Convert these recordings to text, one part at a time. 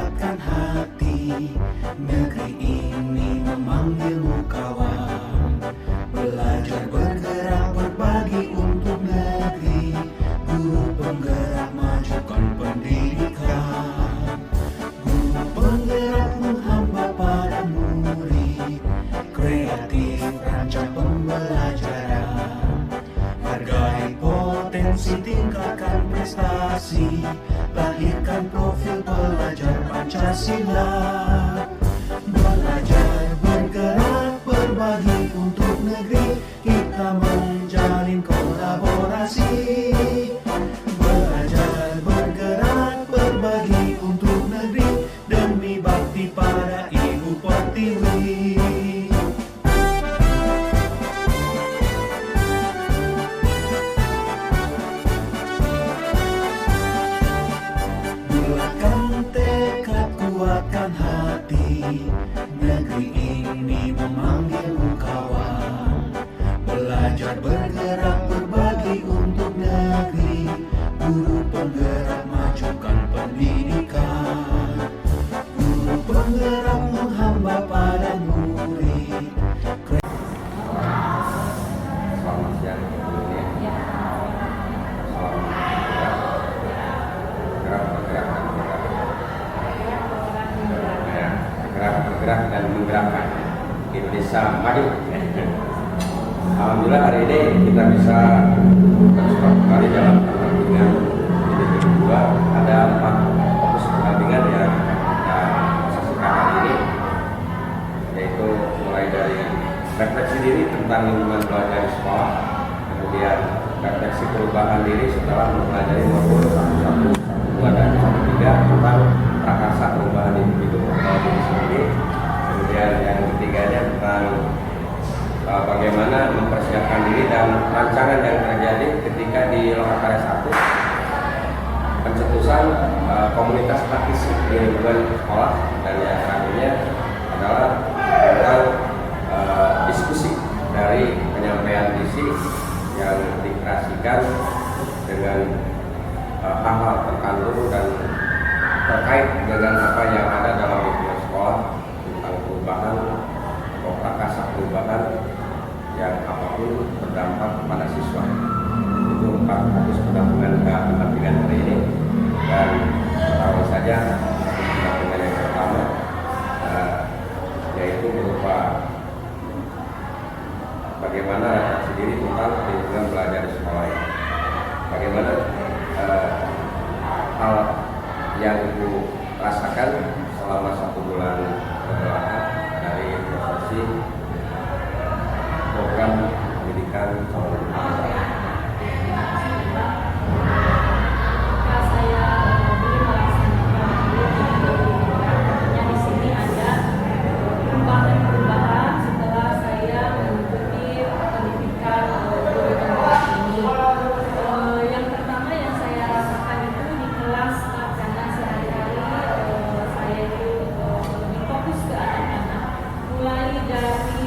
kuatkan hati. Negeri ini memanggilmu kawan. Belajar bergerak berbagi untuk negeri. Guru penggerak majukan pendidikan. Guru penggerak menghamba pada murid. Kreatif rancang pembelajaran. Hargai potensi, tingkatkan prestasi. Lahirkan profil pelajar Pancasila. Belajar bergerak berbagi untuk negeri. Kita menjalin kolaborasi. Belajar bergerak berbagi untuk negeri. Demi bakti pada Ibu Pertiwi. Bulatkan tekad, kuatkan hati. Negeri ini memanggilmu kawan. Belajar bergerak berbagi untuk negeri. Guru penggerak majukan pendidikan. Guru penggerak menghamba pada murid. Selamat siang semuanya. Salam bergerak dan menggerakkan Indonesia maju. Alhamdulillah hari ini kita bisa terus kembali dalam pertandingan di kedua. Ada 4 fokus pertandingan yang kita saksikan hari ini, yaitu mulai dari refleksi diri tentang lingkungan belajar di sekolah, kemudian refleksi perubahan diri setelah mempelajari modul 1, 1, 2 dan 1, 3 tentang prakarsa perubahan individu atau diri sendiri. Kemudian yang ketiganya tentang bagaimana mempersiapkan diri dan rancangan yang terjadi ketika di Lokakarya 1 pencetusan komunitas praktisi di lingkungan sekolah, dan yang selanjutnya adalah tentang diskusi dari penyampaian visi yang dikreasikan dengan hal-hal terkandung dan terkait dengan apa yang ada dalam lingkungan sekolah tentang perubahan atau prakarsa perubahan yang apapun berdampak kepada siswa. Itu 4 fokus pendampingan hari ini, dan pertama saja pendampingan yang pertama yaitu berupa bagaimana refleksi diri tentang lingkungan belajar di sekolah ini. Bagaimana hal yang Ibu rasakan selama 1 bulan kebelakang dari prosesi program pendidikan calon guru. Mulai dari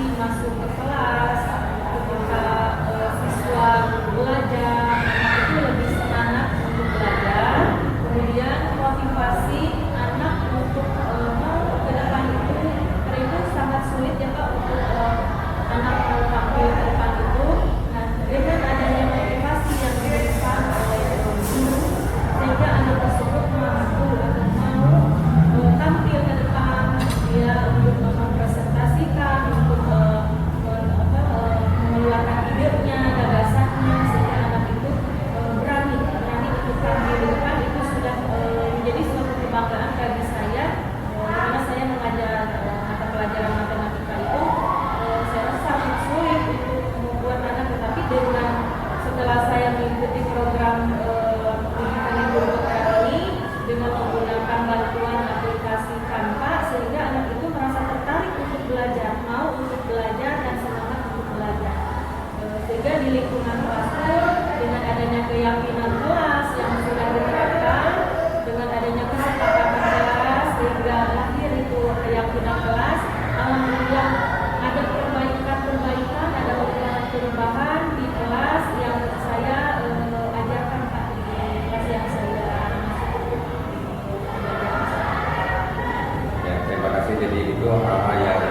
Jadi itu hal-hal yang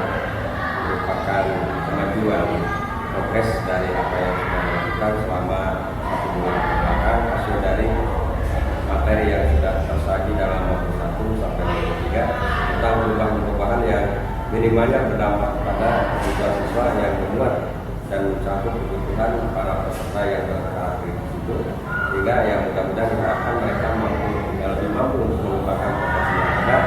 merupakan kemajuan progres dari apa yang sudah dilakukan selama 1 bulan kebelakang, hasil dari materi yang sudah tersaji dalam modul 1 sampai modul 3 tentang perubahan-perubahan yang minimalnya berdampak pada siswa yang memuat dan mencakup kebutuhan para peserta yang berkarakteristik itu, sehingga yang mudah-mudahan diharapkan mereka lebih mampu untuk mengembangkan potensi yang ada,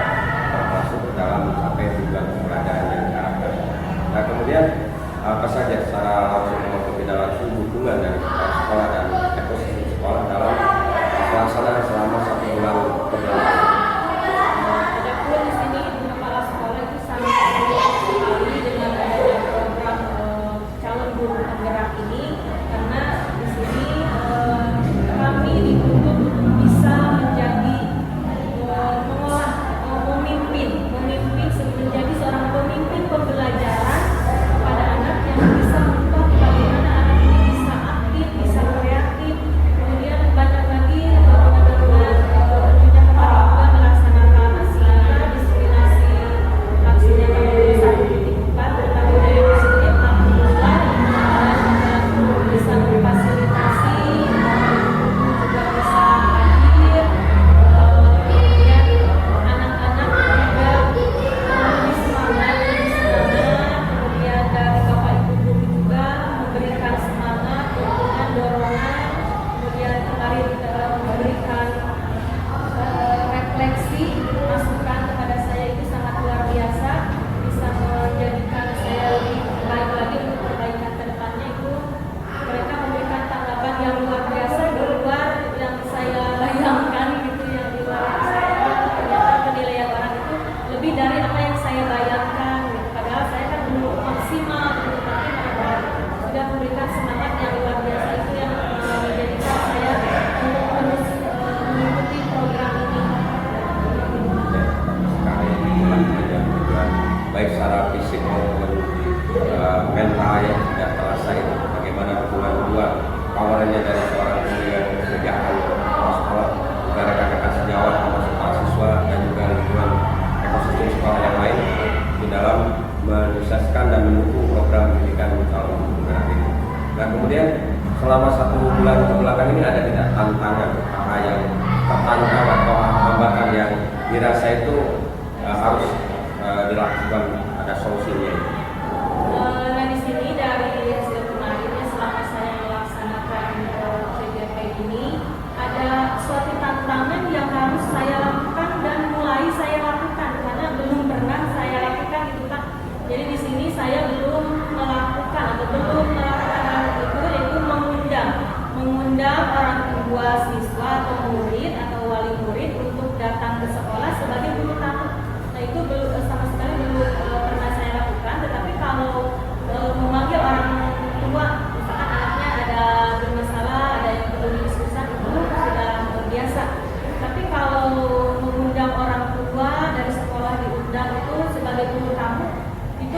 termasuk dalam mencapai tujuan keberadaan yang diharapkan. Nah, kemudian apa saja secara langsung maupun tidak langsung hubungan dari kepala sekolah dan ekosistem sekolah dalam pelaksanaan selama 1 bulan kebelakang. Adapun di sini Ibu Kepala Sekolah itu sangat senang sekali dengan adanya program calon guru penggerak ini, karena di sini kami dituntut untuk bisa menjadi mengolah memimpin menjadi seorang pemimpin pembelajaran kepada anak yang bisa mengubah bagaimana anak ini bisa aktif, bisa kreatif, kemudian banyak lagi teman-teman tentunya kemarin juga melaksanakan aksinya diskriminasi aksinya tahun 1.4 tentang budaya positif. Alhamdulillah juga bisa memfasilitasi juga bisa hadir, kemudian anak-anak juga lebih semangat, kemudian dari Bapak Ibu guru juga memberikan semangat, dukungan, dorongan, kemudian kemarin memberikan refleksi, masukan kepada saya itu sangat luar biasa, bisa menjadikan saya lebih baik lagi untuk perbaikan ke depannya. Itu mereka memberikan tanggapan yang luar biasa di luar yang saya bayangkan gitu, yang di luar yang saya ternyata penilaian orang itu lebih dari apa yang saya bayangkan gitu. Padahal saya kan belum maksimal gitu, tapi mereka sudah memberikan semangat yang luar biasa, itu yang menjadikan saya untuk terus mengikuti program ini. Sekali tujuan baik secara fisik maupun mental yang tidak terasa itu, bagaimana hubungan dua powernya dari seorang guru yang mengerjakan sekolah, juga rekan-rekan sejawat termasuk para siswa dan juga lingkungan ekosistem sekolah yang lain di dalam menyukseskan dan mendukung program pendidikan calon penggerak ini. Nah, kemudian selama 1 bulan kebelakang ini ada tidak tantangan apa yang tertangkap atau hambatan yang dirasa itu harus dilakukan, ada solusinya? Nah, di sini dari hasil kemarinnya selama saya melaksanakan CGP ini, ada suatu tantangan yang harus saya lakukan dan mulai saya lakukan karena belum pernah saya lakukan itu, Pak. Jadi di sini saya belum melakukan atau belum melakukan hal itu, yaitu mengundang orang tua siswa atau murid atau wali murid untuk datang ke sekolah sebagai guru tamu. Nah, itu sama sekali belum pernah saya lakukan. Tetapi kalau memanggil orang tua, misalkan anaknya ada bermasalah, ada yang perlu didiskusikan, itu sudah biasa. Tapi kalau mengundang orang tua dari sekolah, diundang itu sebagai guru tamu, itu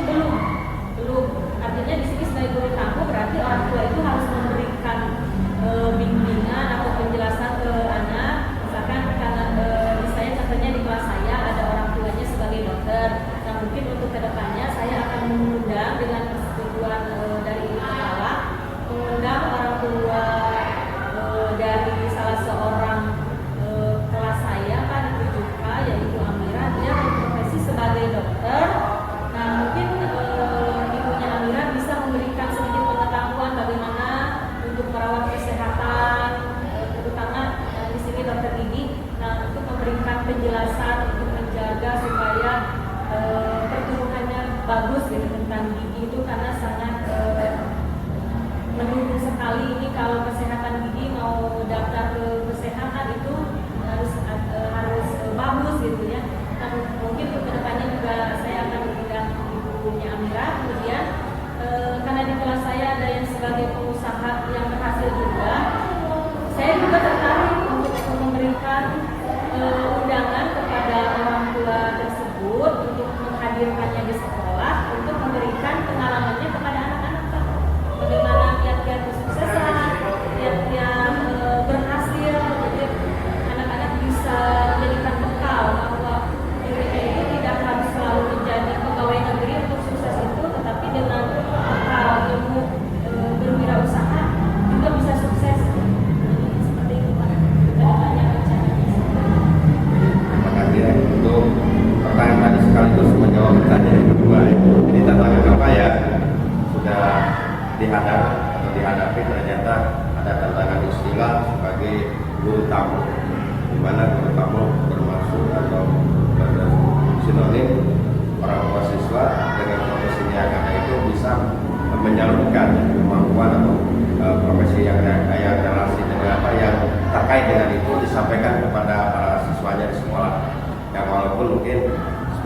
belum. Artinya di sini sebagai guru tamu berarti orang tua itu harus memberikan bimbingan atau penjelasan ke anak. Misalkan karena misalnya contohnya di kelas saya ada orang tuanya sebagai dokter. Nah, mungkin untuk kedepannya saya akan mengundang dengan persetujuan dari kepala, mengundang orang tua dari salah seorang kelas saya, Pak, di 7K, yaitu Amira. Dia berprofesi sebagai dokter. Nah, mungkin ibunya Amira bisa memberikan sedikit pengetahuan bagaimana untuk merawat kesehatan, terutama di sini dokter gigi. Nah, untuk memberikan penjelasan untuk menjaga supaya pertumbuhannya bagus gitu tentang gigi itu, karena sangat mendukung sekali ini kalau kesehatan gigi mau daftar ke kesehatan itu harus bagus gitu ya. Nah, mungkin untuk kedepannya juga saya akan mengundang ibunya Amira. Kemudian karena di kelas saya ada yang sebagai pengusaha yang berhasil juga, saya juga tertarik untuk memberikan undangan kepada orang tua tersebut untuk menghadirkannya di sekolah untuk memberikan pengalamannya kepada anak-anak, Pak. Bagaimana kiat-kiat kesuksesan, kiat-kiat berhasil, jadi anak-anak bisa menjadikan bekal bahwa dirinya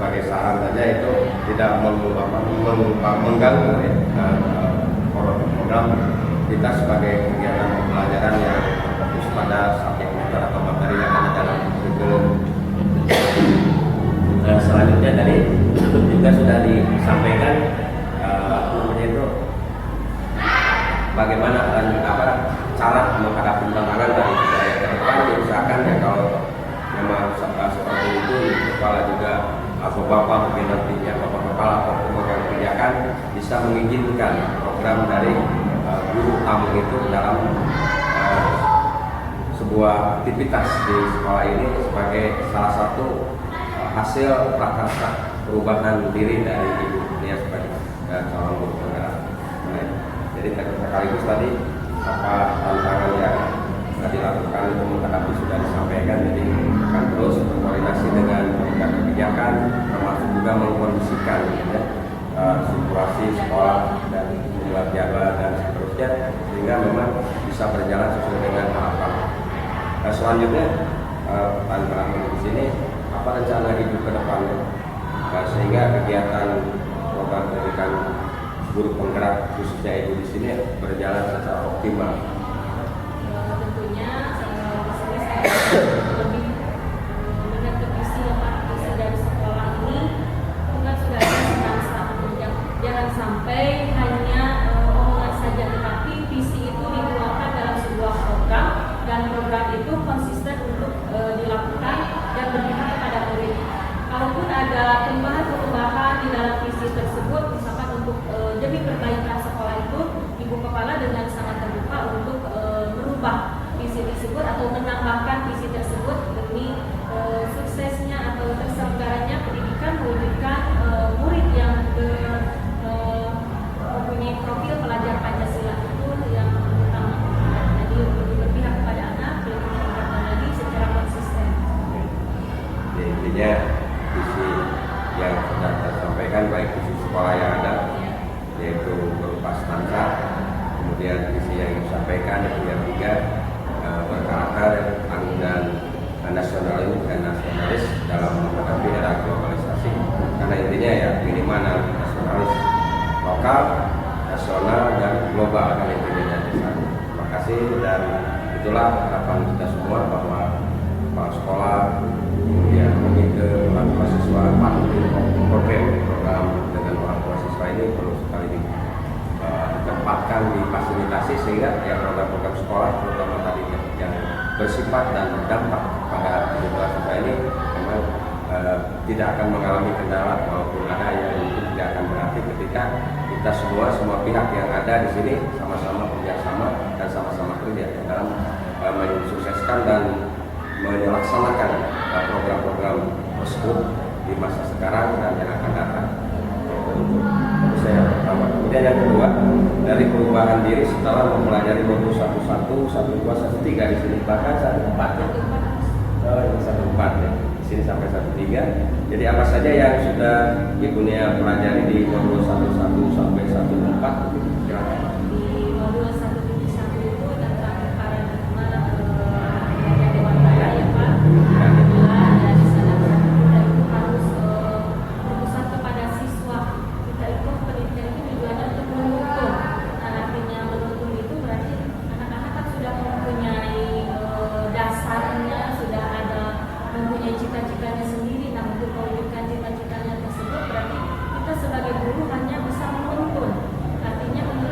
sebagai saran saja itu tidak mengganggu ya, program kita sebagai kegiatan pembelajaran yang fokus pada subjek mater atau materi yang ada dalam kurikulum. Selanjutnya tadi juga sudah disampaikan itu bagaimana cara menghadapi tantangan dari budaya ke depan. Misalkan ya kalau memang seperti itu, kepala juga atau bapak mungkin nantinya bapak kepala atau pemegang kebijakan bisa mengizinkan program dari guru tamu itu dalam sebuah aktivitas di sekolah ini sebagai salah satu hasil prakarsa perubahan diri dari ibu dia sebagai calon guru penggerak. Jadi sekaligus tadi apa tantangan yang sudah dilakukan untuk menghadapi sudah disampaikan. Jadi akan terus berkoordinasi dengan pemegang kebijakan, termasuk juga mengkondisikan situasi sekolah dan jumlah jadwal dan seterusnya, sehingga memang bisa berjalan sesuai dengan harapan. Selanjutnya tantangan di sini apa rencana ibu ke depannya, sehingga kegiatan program pendidikan guru penggerak khususnya ibu di sini berjalan secara optimal. Tentunya di sini saya lebih mengerti visi dari sekolah ini bukan sudah ada jangan sampai hanya omongan saja, tetapi visi itu dikeluarkan dalam sebuah program dan program itu konsisten untuk dilakukan dan berpihak kepada murid. Kalaupun ada perubahan di dalam visi tersebut, misalkan untuk demi perbaikan sekolah itu, ibu kepala dengan sangat terbuka untuk merubah visi tersebut atau menambahkan visi tersebut demi suksesnya atau terselenggaranya pendidikan mewujudkan murid yang mempunyai profil pelajar Pancasila itu yang utama. Jadi lebih berpihak kepada anak, lebih meningkatkan lagi secara konsisten. Intinya visi yang sudah tersampaikan baik visi sekolah yang ada yaitu berupa standar, kemudian visi yang disampaikan yang ketiga berkarakter tangguh dan nasionalis dalam menghadapi era globalisasi. Karena intinya ya minimal nasionalis lokal, nasional dan global kan intinya di sana. Terima kasih dan itulah harapan kita semua bahwa kepala sekolah kemudian komite orang tua siswa program dengan orang tua siswa ini perlu sekali ditempatkan difasilitasi sehingga ya program-program sekolah terutama tadi yang bersifat dan berdampak pada siswa siswa ini memang tidak akan mengalami kendala maupun ada yang itu tidak akan berarti ketika kita semua pihak yang ada di sini sama-sama kerjasama dan sama-sama kerja dalam mensukseskan dan melaksanakan program-program tersebut di masa sekarang dan yang akan datang. Itu saya pertama. Kemudian yang kedua, dari perubahan diri setelah mempelajari modul 11, 12, 13 di sini bahkan 14 ya. Ini 14 ya. Di sini sampai 13. Jadi apa saja yang sudah Ibu Nia pelajari di modul 11 sampai 14? Silakan. Di modul 1.1 itu tentang paradigma cita-citanya sendiri. Nah, untuk mewujudkan cita-citanya tersebut berarti kita sebagai guru hanya bisa menuntun. Artinya untuk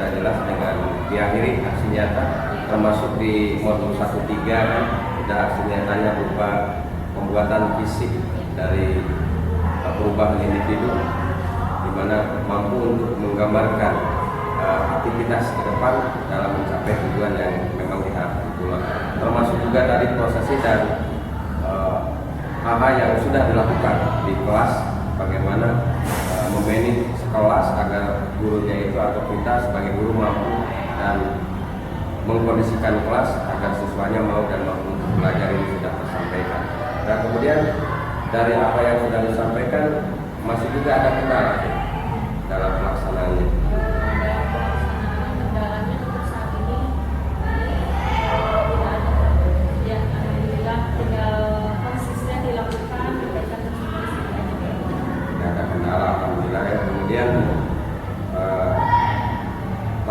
sudah jelas dengan diakhiri aksi nyata, termasuk di modul 1.3 kan sudah aksi nyatanya berupa pembuatan fisik dari perubahan individu, di mana mampu untuk menggambarkan aktivitas ke depan dalam mencapai tujuan yang memang diharapkan pula. Termasuk juga tadi prosesi dan hal-hal yang sudah dilakukan di kelas, bagaimana memanage kelas agar gurunya itu atau kita sebagai guru mampu dan mengkondisikan kelas agar siswanya mau dan mampu untuk belajar ini sudah tersampaikan. Dan kemudian dari apa yang sudah disampaikan masih juga ada kendala dalam pelaksanaannya. Kendalanya untuk saat ini tidak ada. Ya, alhamdulillah tinggal konsisten dilakukan perbaikan tersebut. Tidak ada kendala, alhamdulillah ya. Kemudian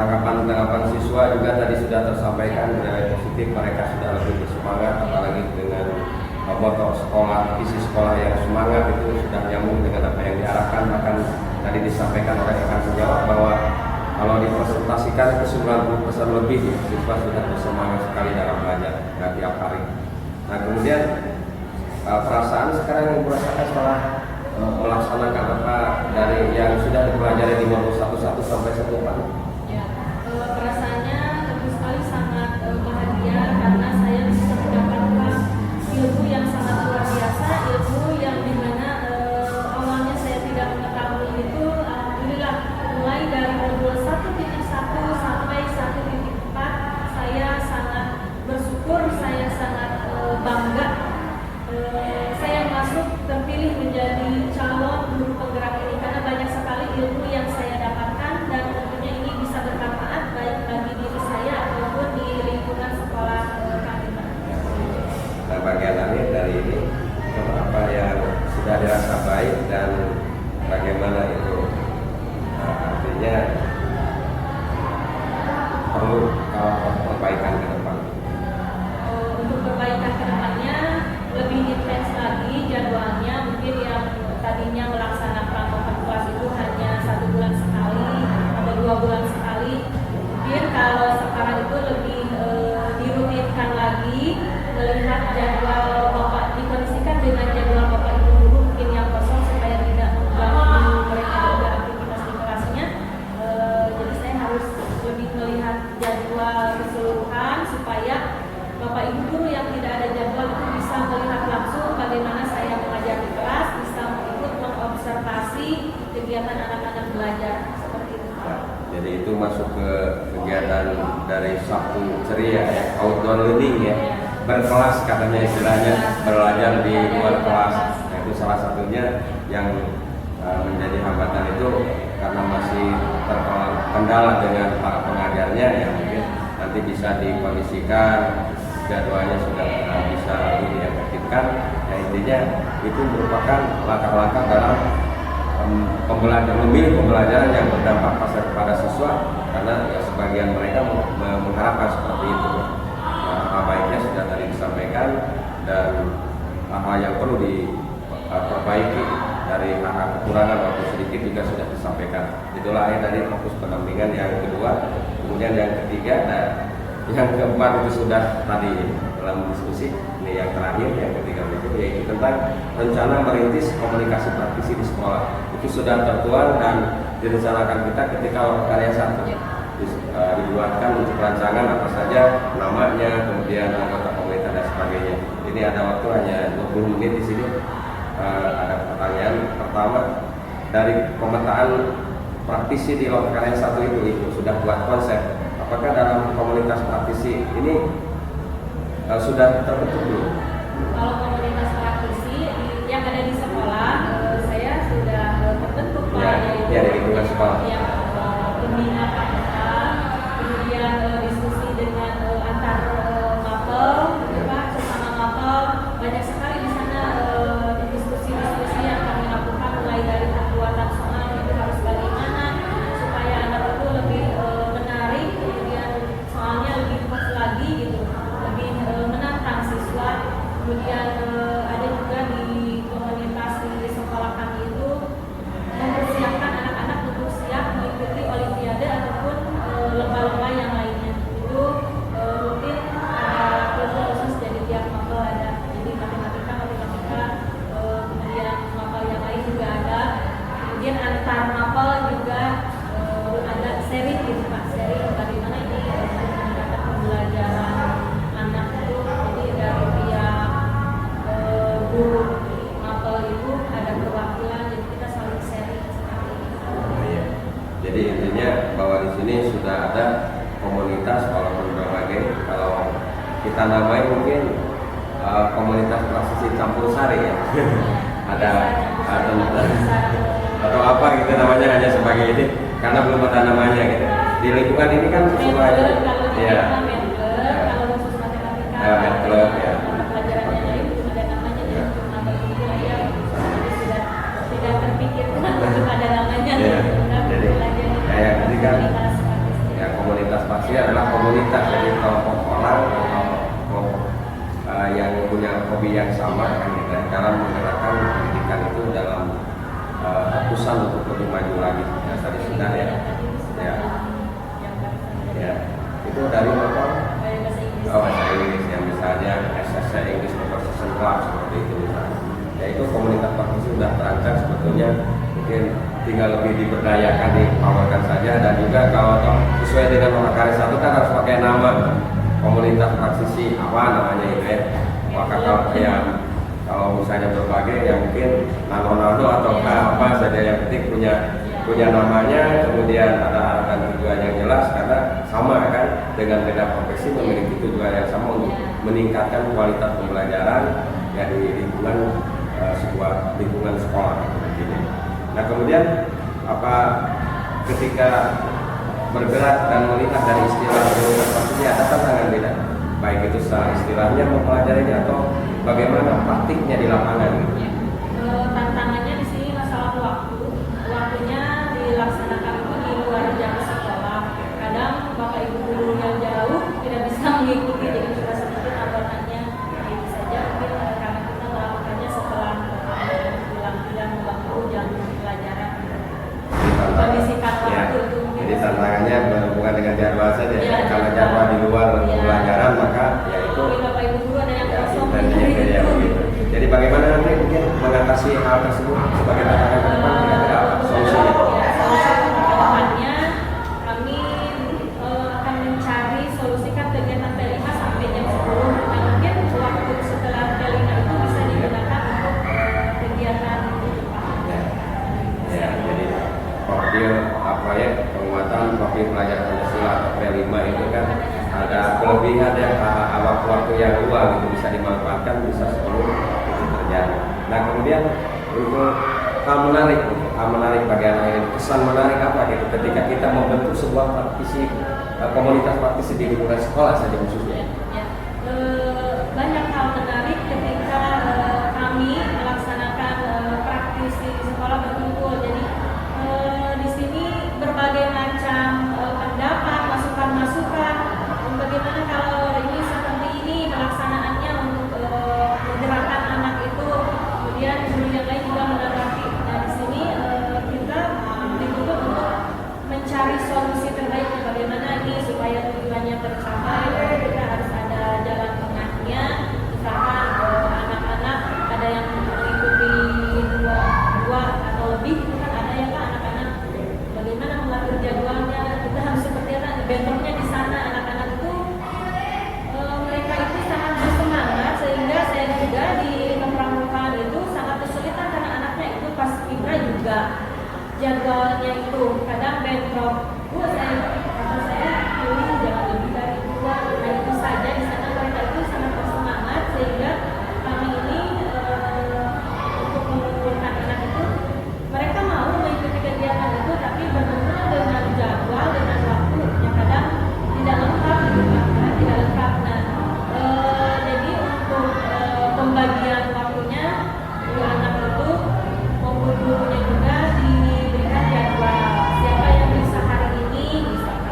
tanggapan siswa juga tadi sudah tersampaikan dari positif, mereka sudah lebih bersemangat, apalagi dengan moto sekolah, isi sekolah yang semangat itu sudah nyambung dengan apa yang diarahkan. Bahkan tadi disampaikan oleh rekan sejawat bahwa kalau dipresentasikan ke 90% lebih siswa sudah bersemangat sekali dalam belajar tiap hari. Nah kemudian perasaan sekarang yang merasakan setelah melaksanakan apa dari yang sudah dipelajari di modul 11 sampai 14. Ya, perasaannya tentu sekali sangat bahagia karena saya bisa mendapatkan ilmu yang sangat luar biasa, ilmu yang dimana awalnya saya tidak mengetahui itu. Alhamdulillah mulai dari modul 1.1 sampai 1.4 saya sangat bersyukur, saya sangat bangga. Saya masuk terpilih menjadi calon guru penggerak ini karena banyak sekali ilmu yang saya dapatkan dan tentunya ini bisa bermanfaat baik bagi diri saya ataupun di lingkungan sekolah kami. Nah bagian akhir dari ini apa yang sudah dirasa baik dan bagaimana itu artinya perlu perbaikan ke depan. Untuk perbaikan ke depannya lebih intens lagi jadwalnya, mungkin yang tadinya melaksanakan open kelas itu hanya 1 bulan sekali atau 2 bulan sekali, mungkin kalau sekarang itu lebih dirutinkan lagi, melihat jadwal bapak, dikondisikan dengan jadwal bapak ibu guru mungkin yang kosong supaya tidak mengganggu mereka juga aktivitas di kelasnya. Jadi saya harus lebih melihat jadwal keseluruhan supaya bapak ibu guru yang tidak ada jadwal itu bisa melihat langsung bagaimana saya mengajar di kelas, bisa ikut mengobservasi kegiatan anak-anak belajar seperti itu. Jadi itu masuk ke kegiatan dari Sabtu ceria ya, outdoor learning ya, berkelas katanya istilahnya, belajar di luar kelas. Nah itu salah satunya yang menjadi hambatan itu karena masih terkendala dengan para pengajarnya ya, mungkin nanti bisa dikondisikan jadwalnya sudah bisa diefektifkan. Ya intinya itu merupakan langkah-langkah dalam memilih pembelajaran yang berdampak pada siswa, karena ya, sebagian mereka mengharapkan seperti itu. Hal baiknya sudah tadi disampaikan dan hal yang perlu diperbaiki dari hal kekurangan waktu sedikit juga sudah disampaikan. Itulah dari fokus pendampingan yang kedua. Kemudian yang ketiga dan yang keempat itu sudah tadi dalam diskusi. Ini yang terakhir, yang ketiga berikut, yaitu tentang rencana merintis komunikasi praktisi di sekolah. Itu sudah tertuang dan direncanakan kita ketika karya 1 dibuatkan untuk rancangan apa saja namanya, kemudian anggota komunitas dan sebagainya. Ini ada waktu hanya 20 menit di sini. Ada pertanyaan pertama dari pemetaan praktisi di karya 1 itu sudah buat konsep. Apakah dalam komunitas praktisi ini sudah terbentuk belum? Kalau komunitas praktisi yang ada di sekolah, saya sudah terbentuk Pak, ya, di lingkungan sekolah. Yang pembina pramuka, kemudian diskusi dengan antar mapel, Pak, sesama mapel, banyak sekali di sana diskusi-diskusi yang kami lakukan mulai dari pembuatan soal itu harus bagaimana supaya anak itu lebih menarik, kemudian soalnya lebih pas lagi gitu, lebih menantang siswa. Kemudian ada juga di komunitas di sekolah kami itu mempersiapkan anak-anak untuk siap mengikuti olimpiade ataupun Jadi intinya bahwa di sini sudah ada komunitas walaupun berbagai. Kalau kita namai mungkin komunitas praktisi campur sari ya. ada atau apa gitu namanya, hanya sebagai ini karena belum ada namanya gitu. Di lingkungan ini kan semuanya ya. Kalau khusus matematika, Medclub ya. pelajarannya lain belum ada namanya, jadi cuma berpikir aja sudah tidak terpikirkan untuk ada namanya. Ya. Jadi kayak tadi kan Komunitas praktisi. ya, komunitas praktisi adalah komunitas, jadi kelompok orang atau kelompok yang punya hobi yang sama kan gitu, dalam menggerakkan pendidikan itu dalam fokusan untuk lebih maju lagi. Ya, tadi sudah ya. Ya. Ya. Itu dari apa? Oh, bahasa Inggris ya, misalnya SSC English Conversation Club seperti itu misalnya. Ya itu komunitas praktisi sudah terancang sebetulnya, mungkin tinggal lebih diberdayakan, dipowerkan saja. Dan juga kalau sesuai dengan Makassar satu kan harus pakai nama komunitas praktisi apa namanya itu ya. Maka kalau misalnya berbagai ya mungkin nano atau apa saja, yang penting punya namanya, kemudian ada arahan tujuan yang jelas karena sama kan dengan beda profesi memiliki tujuan yang sama untuk meningkatkan kualitas pembelajaran ya di lingkungan sebuah lingkungan sekolah gitu. Nah kemudian apa ketika bergerak dan melihat dari istilah pasti ada tantangan beda, baik itu secara istilahnya mempelajarinya atau bagaimana praktiknya di lapangan gitu. Tantangannya di sini masalah waktunya dilaksanakan itu di luar jam sekolah. Kadang bapak ibu guru yang jauh tidak bisa mengikuti, jadi kita sedikit abonannya itu saja, mungkin karena kita melakukannya setelah bilang waktu jam pelajaran. Kondisikan waktu itu. Jadi tantangannya berhubungan dengan jadwal saja. Ya, Kalau jadwal di luar pelajaran maka ya itu bapak ibu guru ada yang ya kosong. ya begitu. Jadi bagaimana nanti mungkin mengatasi hal tersebut sebagai tantangan ke depan, kira-kira apa solusinya? Kedepannya kami akan mencari solusikan kegiatan P5 sampai jam 10. Nah, mungkin waktu setelah P5 itu bisa digunakan untuk kegiatan Ya, jadi profil proyek penguatan profil pelajar Pancasila atau P5 itu kan ada kelebihan ya, waktu yang luang itu bisa dimanfaatkan, bisa sebelum itu terjadi. Nah kemudian untuk hal menarik bagi anak ini, kesan menarik apa gitu ketika kita membentuk sebuah praktisi komunitas praktisi di lingkungan sekolah saja khususnya. Banyak hal menarik ketika kami melaksanakan praktisi di sekolah berkumpul. Jadi di sini berbagai macam pendapat, masukan-masukan. Bagaimana kalau ini seperti ini pelaksanaannya untuk menggerakkan anak itu, kemudian guru yang lain juga menanggapi. Nah di sini kita dituntut untuk mencari solusi terbaik bagaimana ini supaya tujuannya tercapai. Kita harus ada jalan tengahnya. Misalkan anak-anak ada yang mengikuti dua atau lebih, kan ada yang anak-anak bagaimana mengatur jadwalnya, kita harus seperti apa, bentornya di sana. Anak-anak itu mereka itu sangat bersemangat, sehingga saya juga di kepramukaan itu sangat kesulitan karena anaknya itu pas fibra juga jadwalnya itu kadang bentrok. Saya pilih jangan lebih dari 2. Nah itu saja di sana mereka itu sangat bersemangat, sehingga kami ini untuk mengumpulkan anak itu mereka mau mengikuti kegiatan itu, tapi benar-benar dengan jadwal, dengan waktu yang kadang tidak lengkap gitu kan, karena tidak lengkap. Nah jadi untuk pembagian waktunya guru anak itu maupun gurunya juga diberikan jadwal siapa yang bisa hari ini, misalkan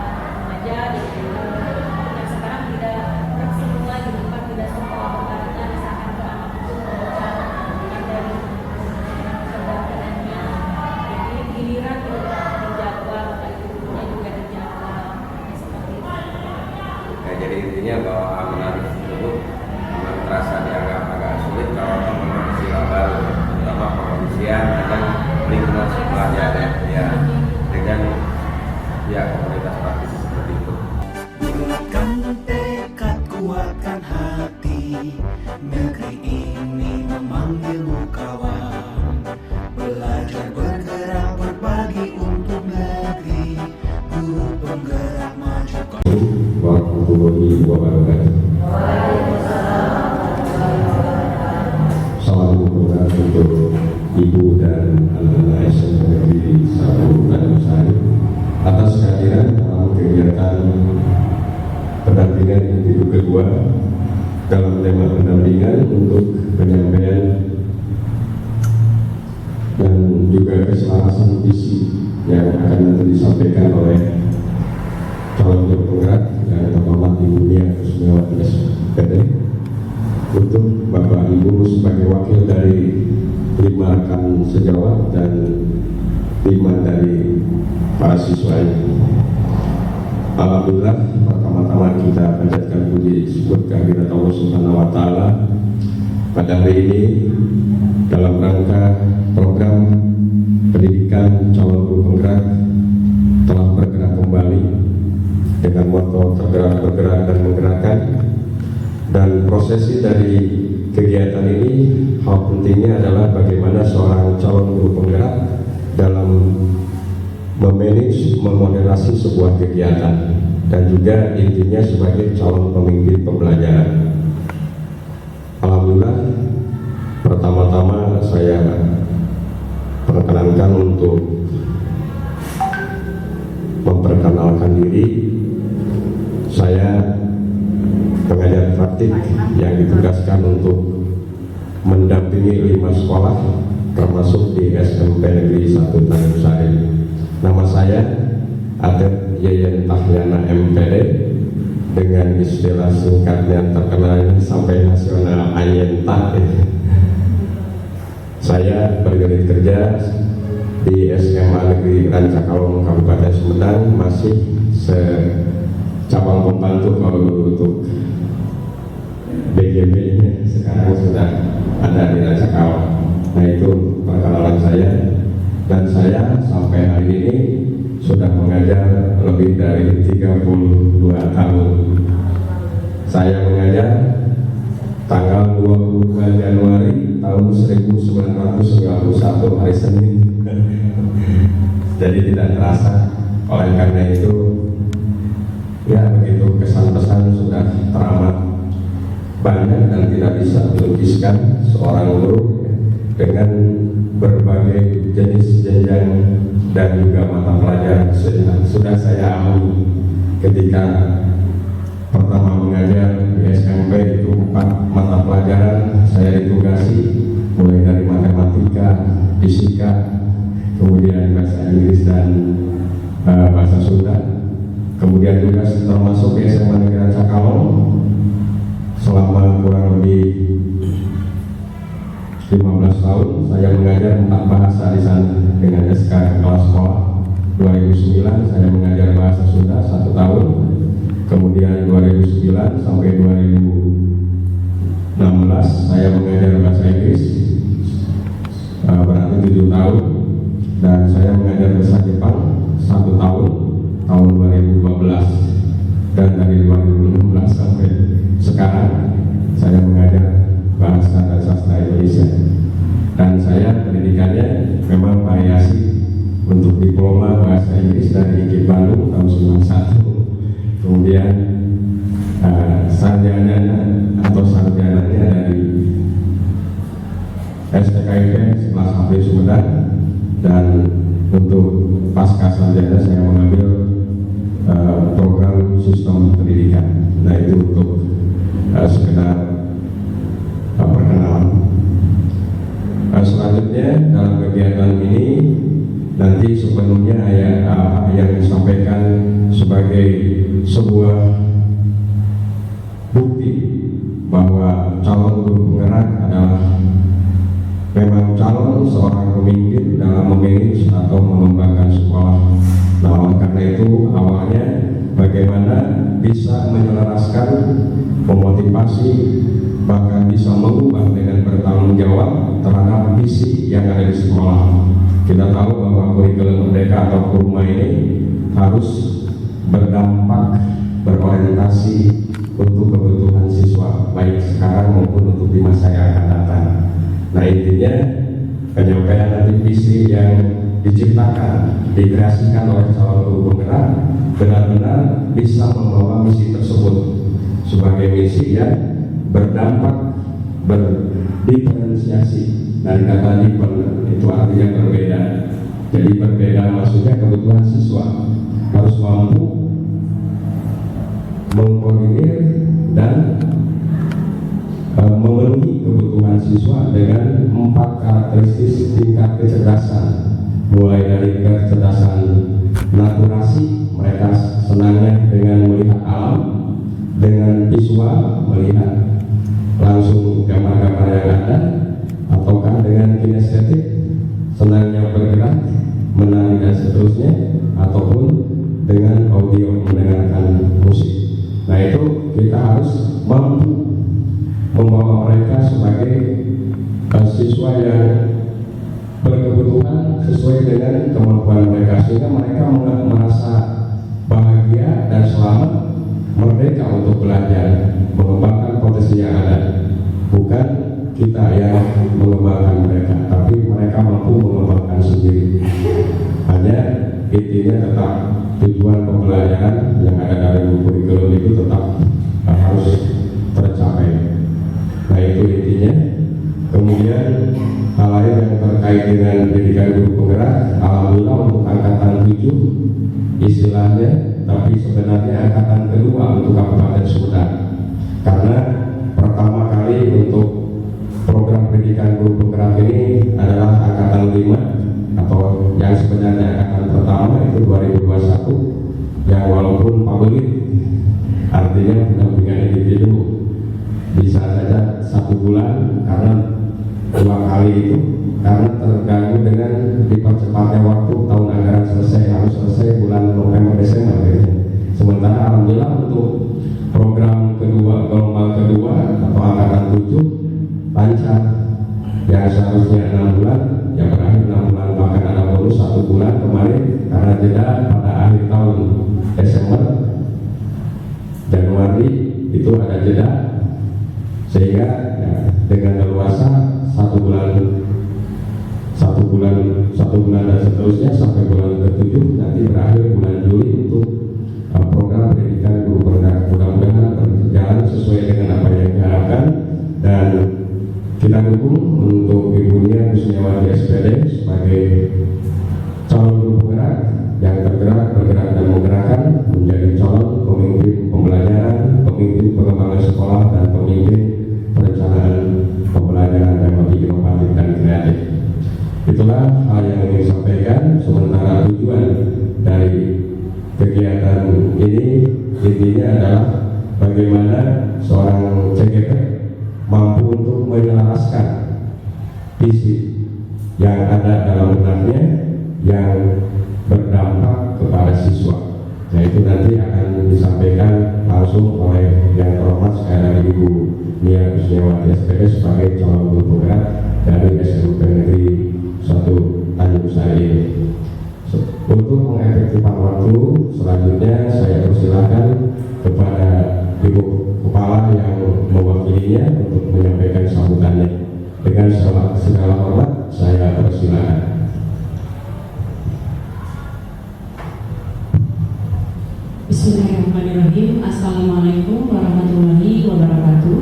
pendampingan individu kedua dalam tema pendampingan untuk penyampaian dan juga keselarasan visi yang akan nanti disampaikan oleh calon guru penggerak yang terhormat Ibu Nia Kusmiawati SPD untuk Bapak Ibu sebagai wakil dari 5 rekan sejawat dan 5 dari para siswa ini. Alhamdulillah, pertama-tama kita panjatkan puji syukur kehadirat Allah Subhanahu wa Ta'ala pada hari ini dalam rangka program pendidikan calon guru penggerak telah bergerak kembali dengan moto tergerak, bergerak, dan menggerakkan. Dan prosesi dari kegiatan ini, hal pentingnya adalah bagaimana seorang calon guru penggerak dalam memanage, memoderasi sebuah kegiatan, dan juga intinya sebagai calon pemimpin pembelajaran. Alhamdulillah, pertama-tama saya perkenankan untuk memperkenalkan diri. Saya pengajar praktik yang ditugaskan untuk mendampingi 5 sekolah termasuk di SMP Negeri 1 Tanjung Sari. Nama saya Atep Yeyen Tahyana MPD, dengan istilah singkatnya terkenal ini sampai nasional Ayenta. Saya bergerak kerja di SMA Negeri Rancakalong Kabupaten Sumedang, masih cabang pembantu kalau untuk BGB-nya sekarang sudah ada di Rancakalong. Nah, itu perkenalan saya. Dan saya sampai hari ini sudah mengajar lebih dari 32 tahun. Saya mengajar tanggal 22 Januari tahun 1991 hari Senin. Jadi tidak terasa. Oleh karena itu, ya begitu kesan-pesan sudah teramat banyak dan tidak bisa dilukiskan seorang guru dengan berbagai jenis jenjang dan juga mata pelajaran sudah saya alami ketika pertama mengajar di SMP. Itu 4 mata pelajaran saya ditugasi, mulai dari matematika, fisika, kemudian bahasa Inggris dan bahasa Sunda. Kemudian juga termasuk di SMA Negeri Rancakalong selama kurang lebih 15 tahun saya mengajar 4 bahasa di sana dengan SK kepala sekolah. 2009 saya mengajar bahasa Sunda 1 tahun, kemudian 2009 sampai 2016 saya mengajar bahasa Inggris berarti 7 tahun, dan saya mengajar bahasa Jepang 1 tahun, tahun 2012, dan dari 2016 sampai sekarang saya mengajar bahasa dan sastra Indonesia. Dan saya pendidikannya memang variasi, untuk diploma bahasa Inggris dari IKIP Bandung tahun 91, kemudian sarjananya dari STKIP kelas HP Sumedang, dan untuk pasca sarjana saya mengambil program sistem pendidikan. Nah, itu untuk sekedar perkenalan. Selanjutnya dalam kegiatan ini nanti sepenuhnya yang disampaikan sebagai sebuah bukti bahwa calon guru penggerak adalah memang calon seorang pemimpin dalam memanage atau mengembangkan sekolah. Nah, oleh karena itu awalnya bagaimana bisa menyelaraskan, memotivasi, bahkan bisa mengubah dengan bertanggung jawab terhadap visi yang ada di sekolah. Kita tahu bahwa kurikulum merdeka atau kurma ini harus berdampak, berorientasi untuk kebutuhan siswa, baik sekarang maupun untuk di masa yang akan datang. Nah, intinya penyampaian nanti visi yang diciptakan, dikreasikan oleh calon guru penggerak benar-benar bisa membawa misi tersebut sebagai misi yang berdampak, berdiferensiasi. Dari kata different itu artinya berbeda. Jadi berbeda maksudnya kebutuhan siswa harus mampu mengkoordinir dan memenuhi kebutuhan siswa dengan 4 karakteristik tingkat kecerdasan, mulai dari kecerdasan naturasi, mereka senangnya dengan melihat alam, dengan visual, melihat langsung gambar-gambar yang ada, ataukah dengan kinestetik, senangnya bergerak, menari dan seterusnya, ataupun dengan audio, mendengarkan musik. Nah, itu kita harus mampu membawa mereka sebagai siswa yang berkebutuhan sesuai dengan kemampuan mereka, sehingga mereka merasa bahagia dan selamat, merdeka untuk belajar, mengembangkan potensi yang ada. Bukan kita yang mengembangkan mereka, tapi mereka mampu mengembangkan sendiri. Hanya intinya tetap tujuan pembelajaran yang ada dari kurikulum itu tetap harus tercapai. Nah, itu intinya. Kemudian hal lain yang terkait dengan pendidikan guru penggerak, alhamdulillah untuk angkatan 7 istilahnya, tapi sebenarnya angkatan kedua untuk Kabupaten Sumedang, karena pertama kali untuk program pendidikan guru penggerak ini adalah angkatan 5, atau yang sebenarnya angkatan pertama itu 2021, yang walaupun publik artinya pendampingan individu bisa saja 1 bulan, karena 2 kali itu karena terganggu dengan dipercepatnya waktu tahun anggaran selesai, harus selesai bulan November Desember gitu. Sementara alhamdulillah untuk program kedua, gelombang kedua atau angkatan 7 lancar, yang seharusnya 6 bulan yang berakhir 6 bulan, bahkan ada bonus 1 bulan kemarin karena jeda pada akhir tahun Desember, Januari itu ada jeda, sehingga ya, dengan leluasa 1 bulan dan seterusnya sampai bulan ke-7, nanti berakhir bulan Juli untuk program pendidikan guru penggerak. Mudah-mudahan berjalan sesuai dengan apa yang diharapkan, dan kita dukung untuk Ibu Nia Kusniawati SPD sebagai calon guru penggerak yang tergerak, bergerak dan menggerakkan, menjadi calon pemimpin pembelajaran, pemimpin pengembangan sekolah, dan pemimpin perencanaan pembelajaran yang lebih inovatif dan kreatif. Itulah hal yang ingin disampaikan. Sementara tujuan dari kegiatan ini intinya adalah bagaimana seorang CGP mampu untuk menyelaraskan visi yang ada dalam benaknya yang berdampak kepada siswa. Nah, itu nanti akan disampaikan langsung oleh yang terhormat sekali lagi Ibu Nia Kusniawati SPD sebagai calon guru penggerak dari SMK Negeri 1 Tanjung Sari ini. Untuk mengefektifkan waktu, selanjutnya saya persilahkan kepada Ibu Kepala yang mewakilinya untuk menyampaikan sambutannya. Dengan segala hormat, saya persilahkan. Bismillahirrahmanirrahim. Assalamualaikum warahmatullahi wabarakatuh.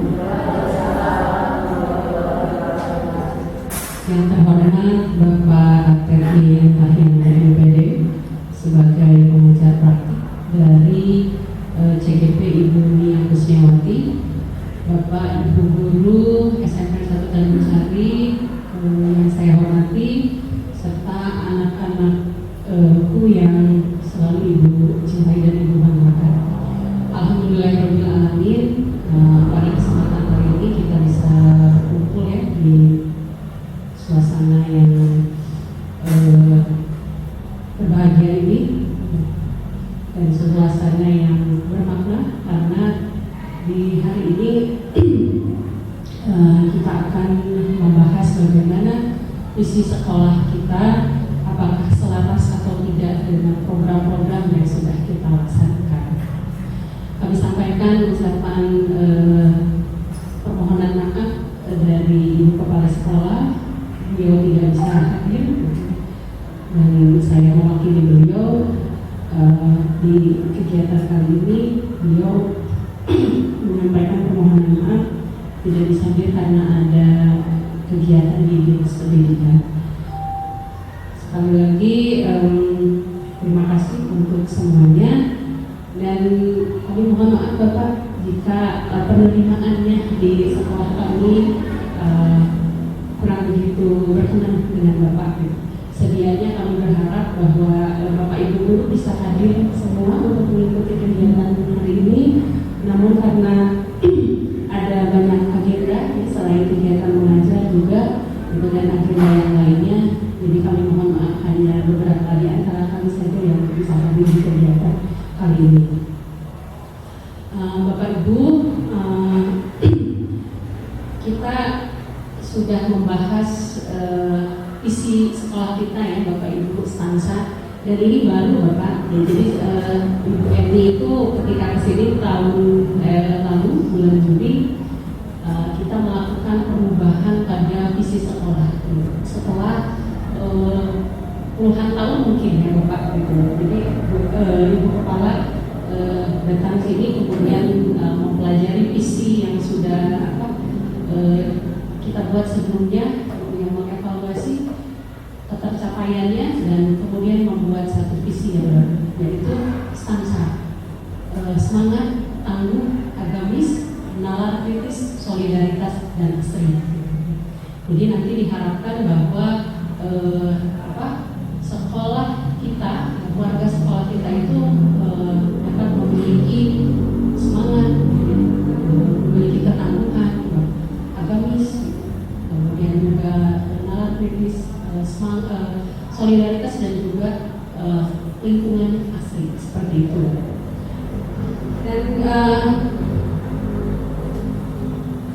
Yang terhormat Bapak Terpilih Tahir MPD sebagai pengajar praktik dari CGP Ibu Nia Kusniawati, Bapak Ibu Guru SMP 1 Tanjung Sari yang saya hormati, serta anak-anakku yang selalu Ibu cintai dan Ibu banggakan. Alhamdulillahirabbil alamin, pada kesempatan hari ini kita bisa kumpul ya di suasana yang berbahagia ini, dan suasana yang bermakna, karena di hari ini kita akan membahas bagaimana visi sekolah kita, apakah selaras atau tidak dengan program-program yang sudah kita laksanakan. Kami sampaikan ucapan permohonan maaf dari Ibu Kepala Sekolah. Beliau tidak bisa hadir dan saya mewakili beliau di kegiatan kali ini. Beliau menyampaikan permohonan maaf tidak bisa hadir karena ada kegiatan di dinas pendidikan. Sekali lagi terima kasih untuk semuanya, dan kami mohon maaf bisa hadir semua untuk mengikuti kegiatan hari ini. Namun karena ada banyak agenda selain kegiatan mengajar juga dengan agenda yang lainnya, jadi kami mohon maaf hanya beberapa di antara kami saja yang bisa hadir di kegiatan kali ini. Bapak Ibu, kita sudah membahas isi sekolah kita ya Bapak Ibu stansa, dan ini baru Bapak ya, jadi Ibu Eni itu ketika kesini tahun lalu bulan Juli kita melakukan perubahan pada visi sekolah setelah puluhan tahun mungkin ya Bapak gitu. Jadi Ibu Kepala datang sini kemudian mempelajari visi yang sudah kita buat sebelumnya, kemudian mengevaluasi ketercapaiannya dan kemudian membuat satu visi yang baru, yaitu stansa semangat, tangguh, agamis, nalar kritis, solidaritas dan ekstrim. Jadi nanti diharapkan bahwa sekolah kita, warga sekolah kita itu dapat memiliki semangat, memiliki ketangguhan, agamis, kemudian juga nalar kritis, solidaritas dan juga lingkungan asli seperti itu. Dan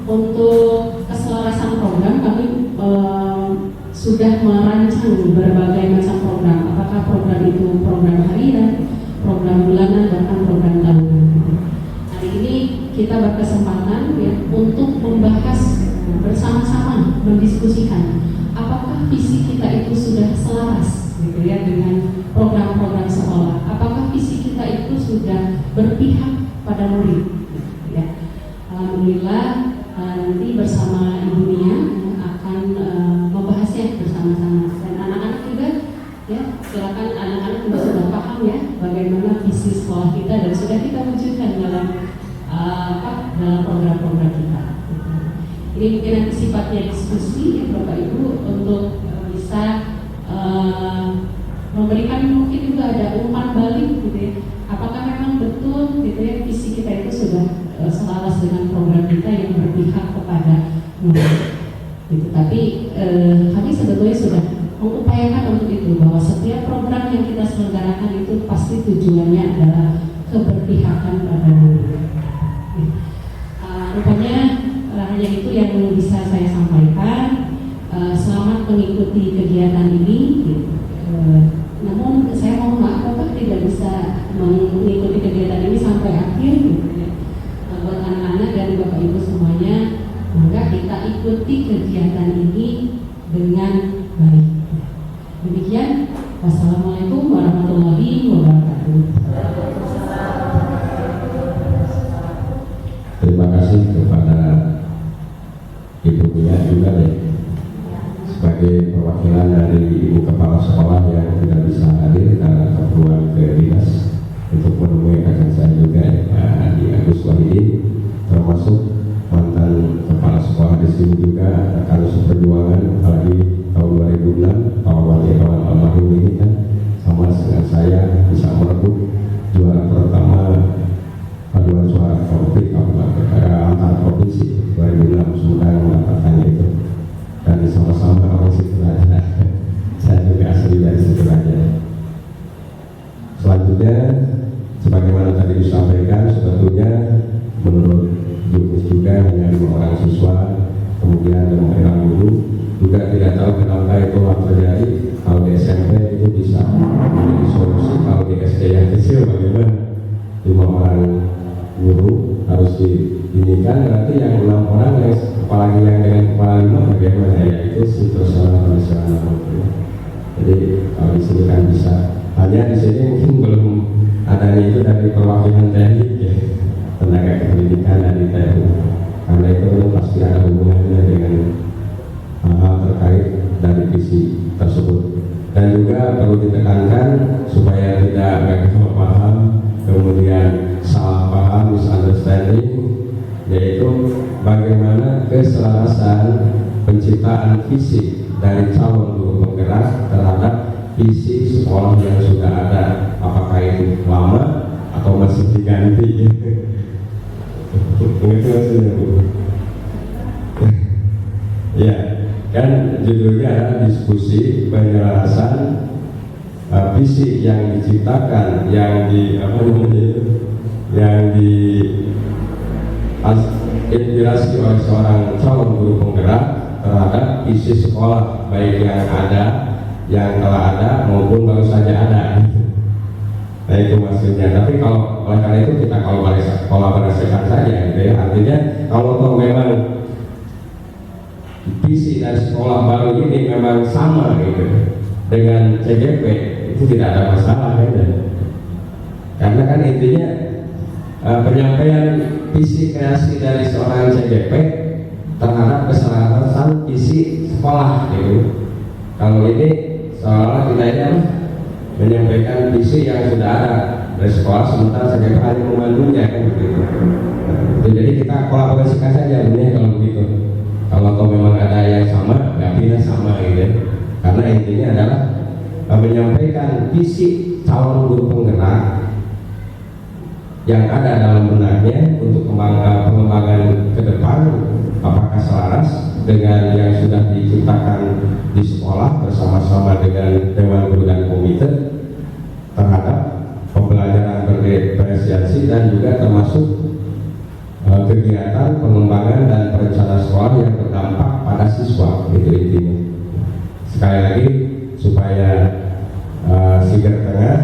untuk keselarasan program kami sudah merancang berbagai macam program. Apakah program itu program harian, program bulanan, bahkan program tahunan. Hari ini kita berkesempatan ya untuk membahas bersama-sama, mendiskusikan apakah visi kita itu sudah selaras gitu ya dengan program-program sekolah. Apakah visi kita itu sudah berpihak pada murid gitu ya. Alhamdulillah nanti bersama Ibu Nia akan membahasnya bersama-sama, dan anak-anak juga ya, silakan anak-anak juga sudah paham ya bagaimana visi sekolah kita dan sudah kita wujudkan dalam program-program kita. Ini mungkin nanti sifatnya diskusi ya Bapak Ibu untuk bisa memberikan mungkin juga ada umpan balik gitu ya. Apakah memang betul gitu ya visi kita itu sudah selaras dengan program kita yang berpihak kepada murid gitu. Tapi kami sebetulnya sudah mengupayakan untuk itu, bahwa setiap program yang kita selenggarakan itu pasti tujuannya adalah keberpihakan pada murid. Rupanya hanya itu yang bisa saya sampaikan. Selamat mengikuti kegiatan ini gitu. Namun saya mohon maaf Bapak tidak bisa mengikuti kegiatan ini sampai akhir gitu ya. Buat anak-anak dan Bapak Ibu semuanya, maka kita ikuti kegiatan ini dengan baik. Demikian, wassalamualaikum warahmatullahi wabarakatuh. Terima kasih kepada Ibu Nia juga deh, sebagai perwakilan dari Ibu Kepala Sekolah yang tidak bisa hadir karena keperluan ke dinas, untuk menemui rekan saya juga Pak Adi Agus Wahidi, termasuk mantan kepala sekolah di sini juga, rekan seperjuangan, apalagi tahun 2006 Pak Wali Kawan almarhum ini kan sama dengan saya bisa merebut juara pertama paduan suara konflik antar provinsi 2006, semoga mendapatkannya itu, dan sama-sama orang situ aja. Saya juga asli dari situ aja. Selanjutnya, sebagaimana tadi disampaikan, sebetulnya menurut Jukus juga hanya 5 orang siswa, kemudian 5 orang guru, juga tidak tahu kenapa itu terjadi. Kalau di SMP itu bisa menjadi solusi, kalau di SD yang kecil bagaimana? 5 orang guru harus diinikan, berarti yang 6 orang yang apalagi yang dengan kepala 5 bagaimana ya, itu situasional nasional. Jadi kalau di sini kan bisa, hanya di sini mungkin belum adanya itu dari perwakilan teknik ya, tenaga kependidikan dari TU, karena itu pasti ada hubungannya dengan hal-hal terkait dari visi tersebut. Dan juga perlu ditekankan supaya tidak gagal paham, kemudian salah paham, misunderstanding, yaitu bagaimana keselarasan penciptaan visi dari calon guru penggerak terhadap visi sekolah yang sudah ada, apakah yang lama atau masih diganti? Ngerti maksudnya Bu? Ya, kan judulnya adalah diskusi penyelarasan visi yang diciptakan, yang inspirasi oleh seorang calon guru penggerak terhadap visi sekolah, baik yang ada, yang telah ada maupun baru saja ada. Nah itu maksudnya. Tapi kalau oleh karena itu kita kolaborasikan saja gitu ya. Artinya kalau memang visi dari sekolah baru ini memang sama gitu dengan CGP, itu tidak ada masalah kan? Karena kan intinya penyampaian visi kreasi dari seorang CGP terhadap keselarasan visi sekolah gitu. Kalau ini seolah kita ini menyampaikan visi yang sudah ada dari sekolah, sementara CGP hanya memandunya kan begitu. Jadi kita kolaborasikan saja benar kalau begitu. Kalau memang ada yang sama, berarti sama gitu. Karena intinya adalah menyampaikan visi calon guru penggerak yang ada dalam benaknya untuk pengembangan ke depan, apakah selaras dengan yang sudah diciptakan di sekolah bersama-sama dengan Dewan Guru dan Komite terhadap pembelajaran berdiferensiasi dan juga termasuk kegiatan pengembangan dan perencanaan sekolah yang berdampak pada siswa, itu intinya. Sekali lagi supaya Siger Tengah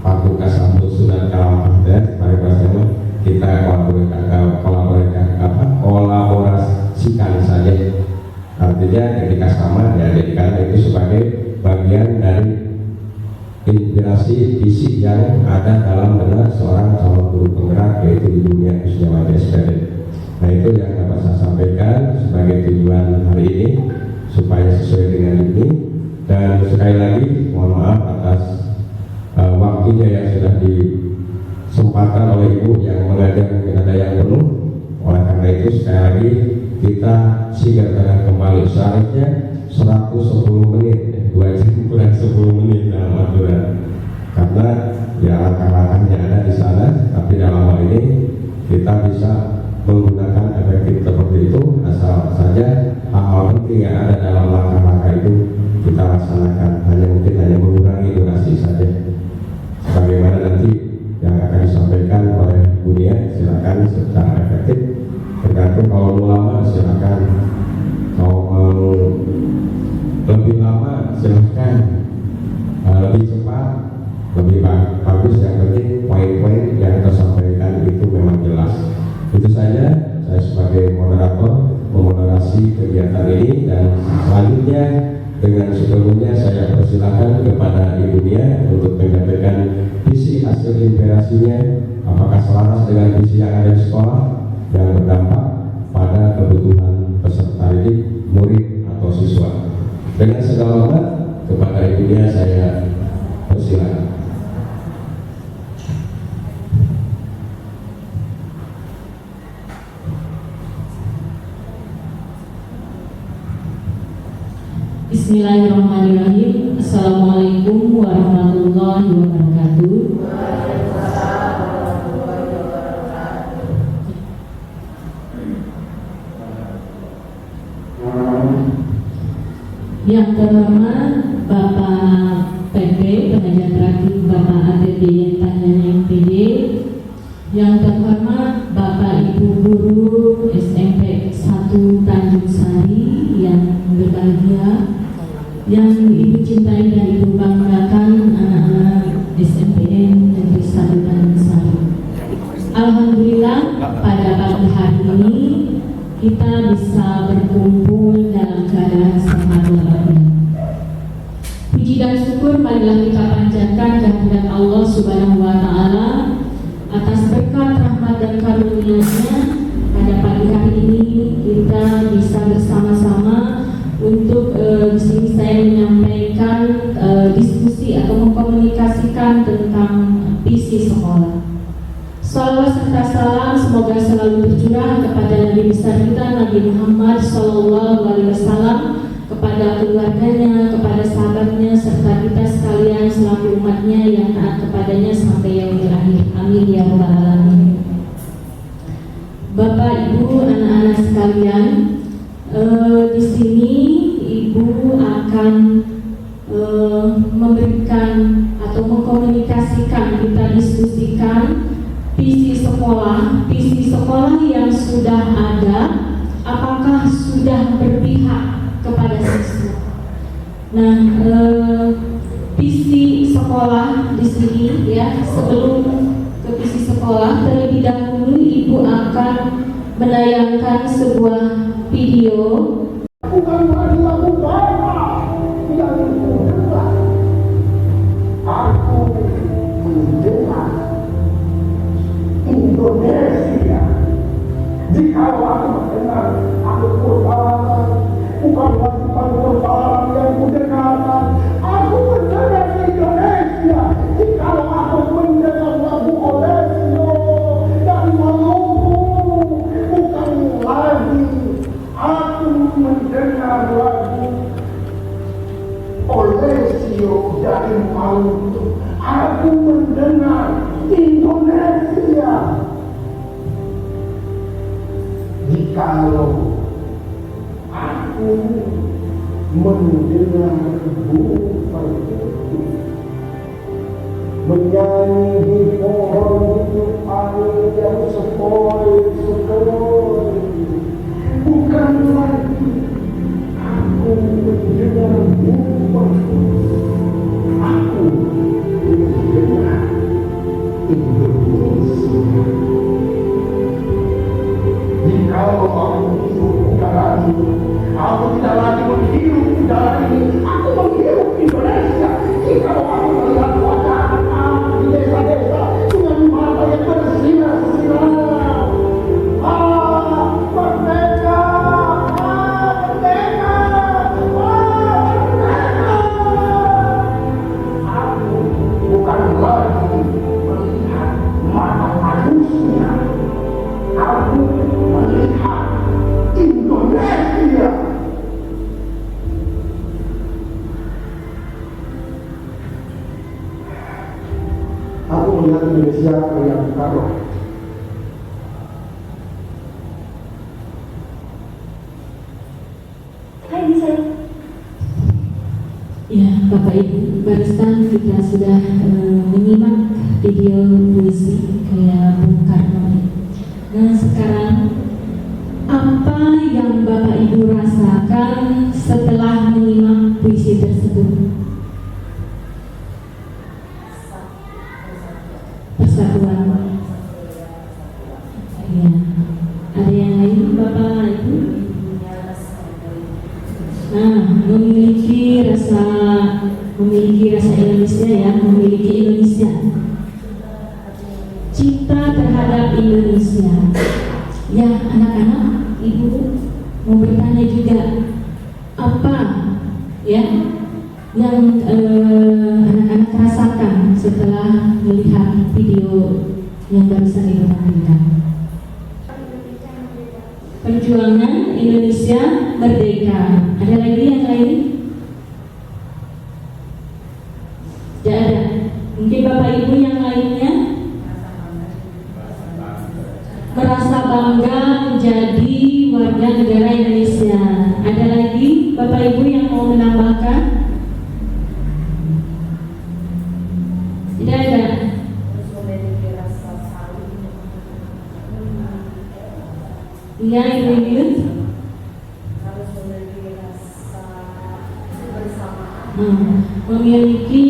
Paku Kasambut Sunan Kalampah kita kolaborasikan saja. Artinya ketika sama ya, karena itu sebagai bagian dari inspirasi visi yang ada dalam benak seorang calon guru penggerak, yaitu di dunia khususnya wajah SPD. Nah itu yang dapat saya sampaikan sebagai tujuan hari ini supaya sesuai dengan ini. Dan sekali lagi mohon maaf atas waktunya yang sudah disempatkan oleh Ibu yang mengajar mungkin ada yang penuh. Oleh karena itu sekali lagi kita Siger kembali seharusnya 110 menit, 2 jam kurang 10 menit dalam aturan. Karena ya langkah-langkahnya ada di sana, tapi dalam hal ini kita bisa menggunakan efektif seperti itu, asal saja hal-hal penting yang ada dalam langkah-langkah itu kita laksanakan, hanya mengurangi durasi saja. Sebagaimana nanti yang akan disampaikan oleh Bu Nia, silakan secara efektif. Tergantung kalau mau lama silakan, kalau mau lebih lama silakan, lebih cepat lebih bagus. Yang penting poin-poin yang tersampaikan itu memang jelas. Itu saja, saya sebagai moderator memoderasi kegiatan ini, dan selanjutnya dengan sebelumnya saya persilakan kepada Ibu Nia untuk menyampaikan visi hasil inspirasinya, apakah selaras dengan visi yang ada di sekolah yang berdampak pada kebutuhan peserta didik, murid atau siswa. Dengan segala hormat kepada Ibu Nia saya persilakan. Bismillahirrahmanirrahim. Assalamualaikum warahmatullahi wabarakatuh. Yang terhormat Bapak PP Pengajar Praktik, Bapak ATD yang tanyanya MPD. Yang terhormat Bapak Ibu Guru SMP 1 Tanjung Sari yang berbahagia, yang Ibu cintai dan Ibu banggakan, anak-anak SMPN Negeri 1 Tanjung Sari. Alhamdulillah pada pagi hari ini kita bisa berkumpul dalam keadaan sehat walafiat. Puji dan syukur marilah kita panjatkan kehadirat Allah Subhanahu wa Ta'ala atas berkat rahmat dan karunia-Nya. Pada pagi hari ini kita bisa bersama-sama untuk di sini saya menyampaikan diskusi atau mengkomunikasikan tentang visi sekolah. Salawat serta salam semoga selalu tercurah kepada Nabi besar kita Nabi Muhammad SAW, kepada keluarganya, kepada sahabatnya, serta kita sekalian selaku umatnya yang taat kepadanya sampai yaumil akhir. Amin ya rabbal alamin. Bapak, Ibu, anak-anak sekalian, di sini Ibu akan memberikan atau mengkomunikasikan, kita diskusikan visi sekolah yang sudah ada, apakah sudah berpihak kepada siswa. Nah, visi sekolah di sini ya, sebelum ke visi sekolah terlebih dahulu Ibu akan menayangkan sebuah video. Bukan lagi lagu Bapak yang mendengar. Aku mendengar Indonesia. Jika aku mendengar, aku bersalah. Bukan lagi persoalan yang kudengarkan. Aku mendengar Indonesia. Jika aku mendengar lagu Olesio dari Maluku, bukan lagi aku mendengar lagu Olesio dari Maluku. Aku mendengar Indonesia. Jikalau aku mendengar Bung Pertiwi menyanyi di pohon hidup angin yang sepoi-sepoi, bukan lagi aku mendengar Bung Pertiwi, aku mendengar Indonesia. Jikalau aku hidup udara ini, aku tidak lagi menghirup udara ini, aku menghirup Indonesia. Jikalau aku melihat wajah anak-anak di desa-desa dengan mata yang bersinar-sinar, merdeka, merdeka, merdeka. Aku bukan lagi melihat mata manusia, aku melihat Indonesia. Aku melihat Indonesia yang Bung Hai, bisa. Ya, Bapak Ibu, barusan kita sudah menyimak video puisi karya Bung Karno. Nah, sekarang apa yang Bapak Ibu rasakan setelah menyimak puisi tersebut? Persatuan. Ya. Ada yang lain, Bapak Ibu? Nah, memiliki rasa Indonesia ya, memiliki Indonesia. Cinta terhadap Indonesia. Ya, anak-anak, Ibu mau bertanya juga apa ya yang anak-anak rasakan setelah melihat video yang barusan Ibu tampilkan. Perjuangan Indonesia merdeka. Ada lagi yang lain? Tidak ada. Mungkin Bapak Ibu yang lainnya merasa bangga menjadi warga negara Indonesia. Ada lagi Bapak Ibu yang mau menambahkan? Tidak ada. Iya, Ibu. Memiliki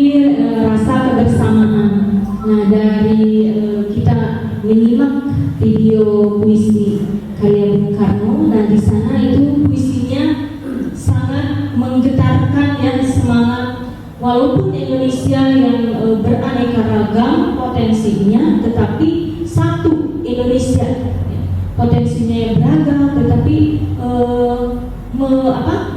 rasa kebersamaan. Nah, dari kita menyimak video puisi karya Bung Karno, nah di sana itu puisinya sangat menggetarkan ya, semangat. Walaupun Indonesia yang beraneka ragam potensinya, tetapi satu Indonesia. Potensinya yang beragam, tetapi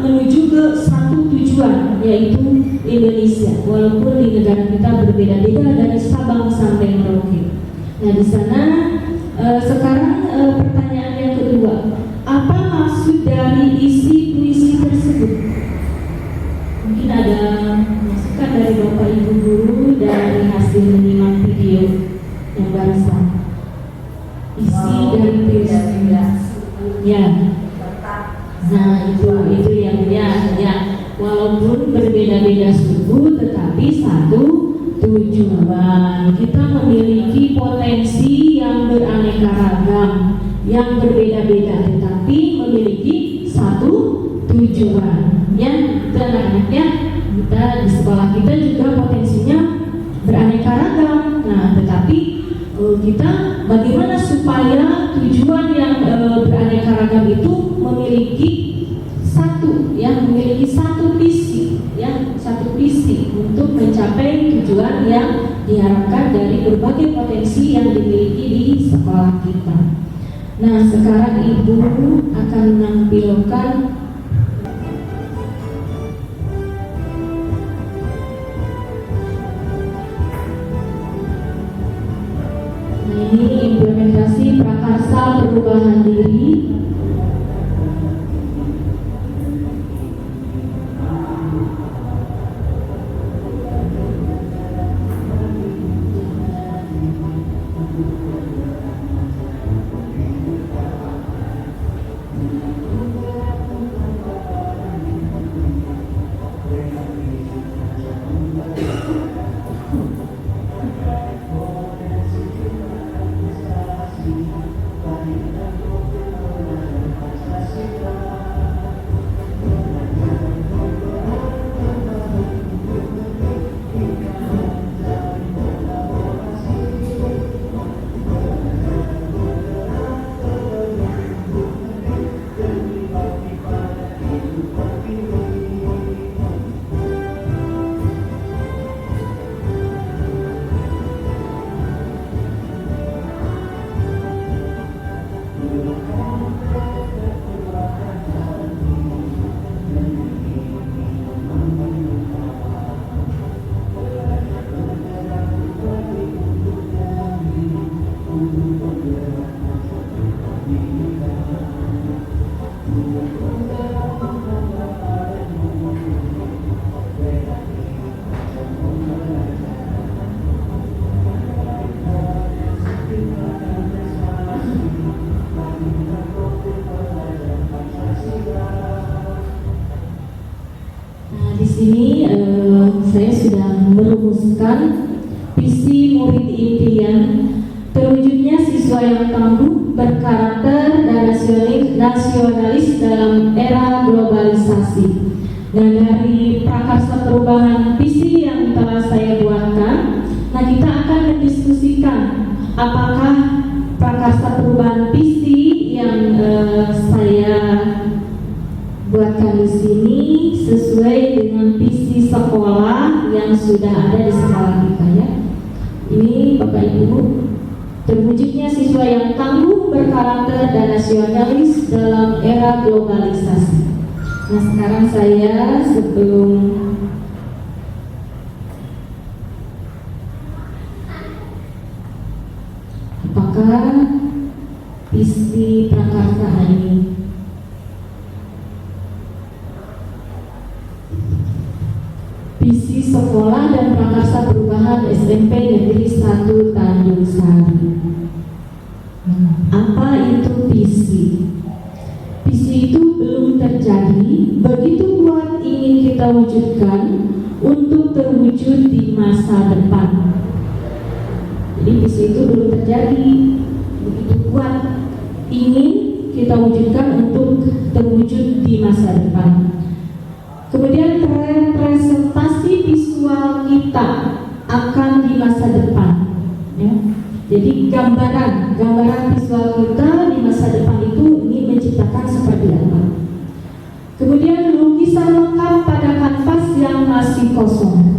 menuju ke satu tujuan, yaitu Indonesia. Walaupun di negara kita berbeda-beda dari Sabang sampai Merauke. Nah, di sana sekarang pertanyaan yang kedua, apa maksud dari isi puisi tersebut? hasil menyimak video yang barusan. Isi dari tulisan ya. Nah itu yang ya. Walaupun berbeda-beda suku, tetapi satu tujuan. Kita memiliki potensi yang beraneka ragam, yang berbeda-beda, tetapi memiliki satu tujuan. Ya, itu anak-anaknya. Kita di sekolah kita juga potensinya beraneka ragam. Nah, tetapi kita bagaimana supaya tujuan yang beraneka ragam itu memiliki satu visi, ya, satu visi untuk mencapai tujuan yang diharapkan dari berbagai potensi yang dimiliki di sekolah kita. Nah, sekarang Ibu akan menampilkan ini implementasi prakarsa perubahan diri. Saya sudah merumuskan visi murid impian terwujudnya siswa yang tangguh, berkarakter dan nasionalis dalam era globalisasi. Nah, dari prakarsa perubahan visi yang telah saya buatkan, nah kita akan mendiskusikan apakah prakarsa perubahan visi yang saya buatkan di sini sesuai dengan visi sekolah yang sudah ada di sekolah kita, ya. Ini Bapak Ibu, terwujudnya siswa yang tangguh, berkarakter dan nasionalis dalam era globalisasi. Nah, sekarang saya sebelum apakah visi prakarsa ini? Visi sekolah dan prakarsa perubahan SMP Negeri 1 Tanjung Sari. Apa itu visi? Visi itu belum terjadi, begitu kuat ingin kita wujudkan untuk terwujud di masa depan. Jadi visi itu belum terjadi, begitu kuat ingin kita wujudkan untuk terwujud di masa depan. Kemudian representasi visual kita akan di masa depan, ya. Jadi gambaran visual kita di masa depan itu ingin menciptakan seperti apa. Kemudian lukisan lengkap pada kanvas yang masih kosong.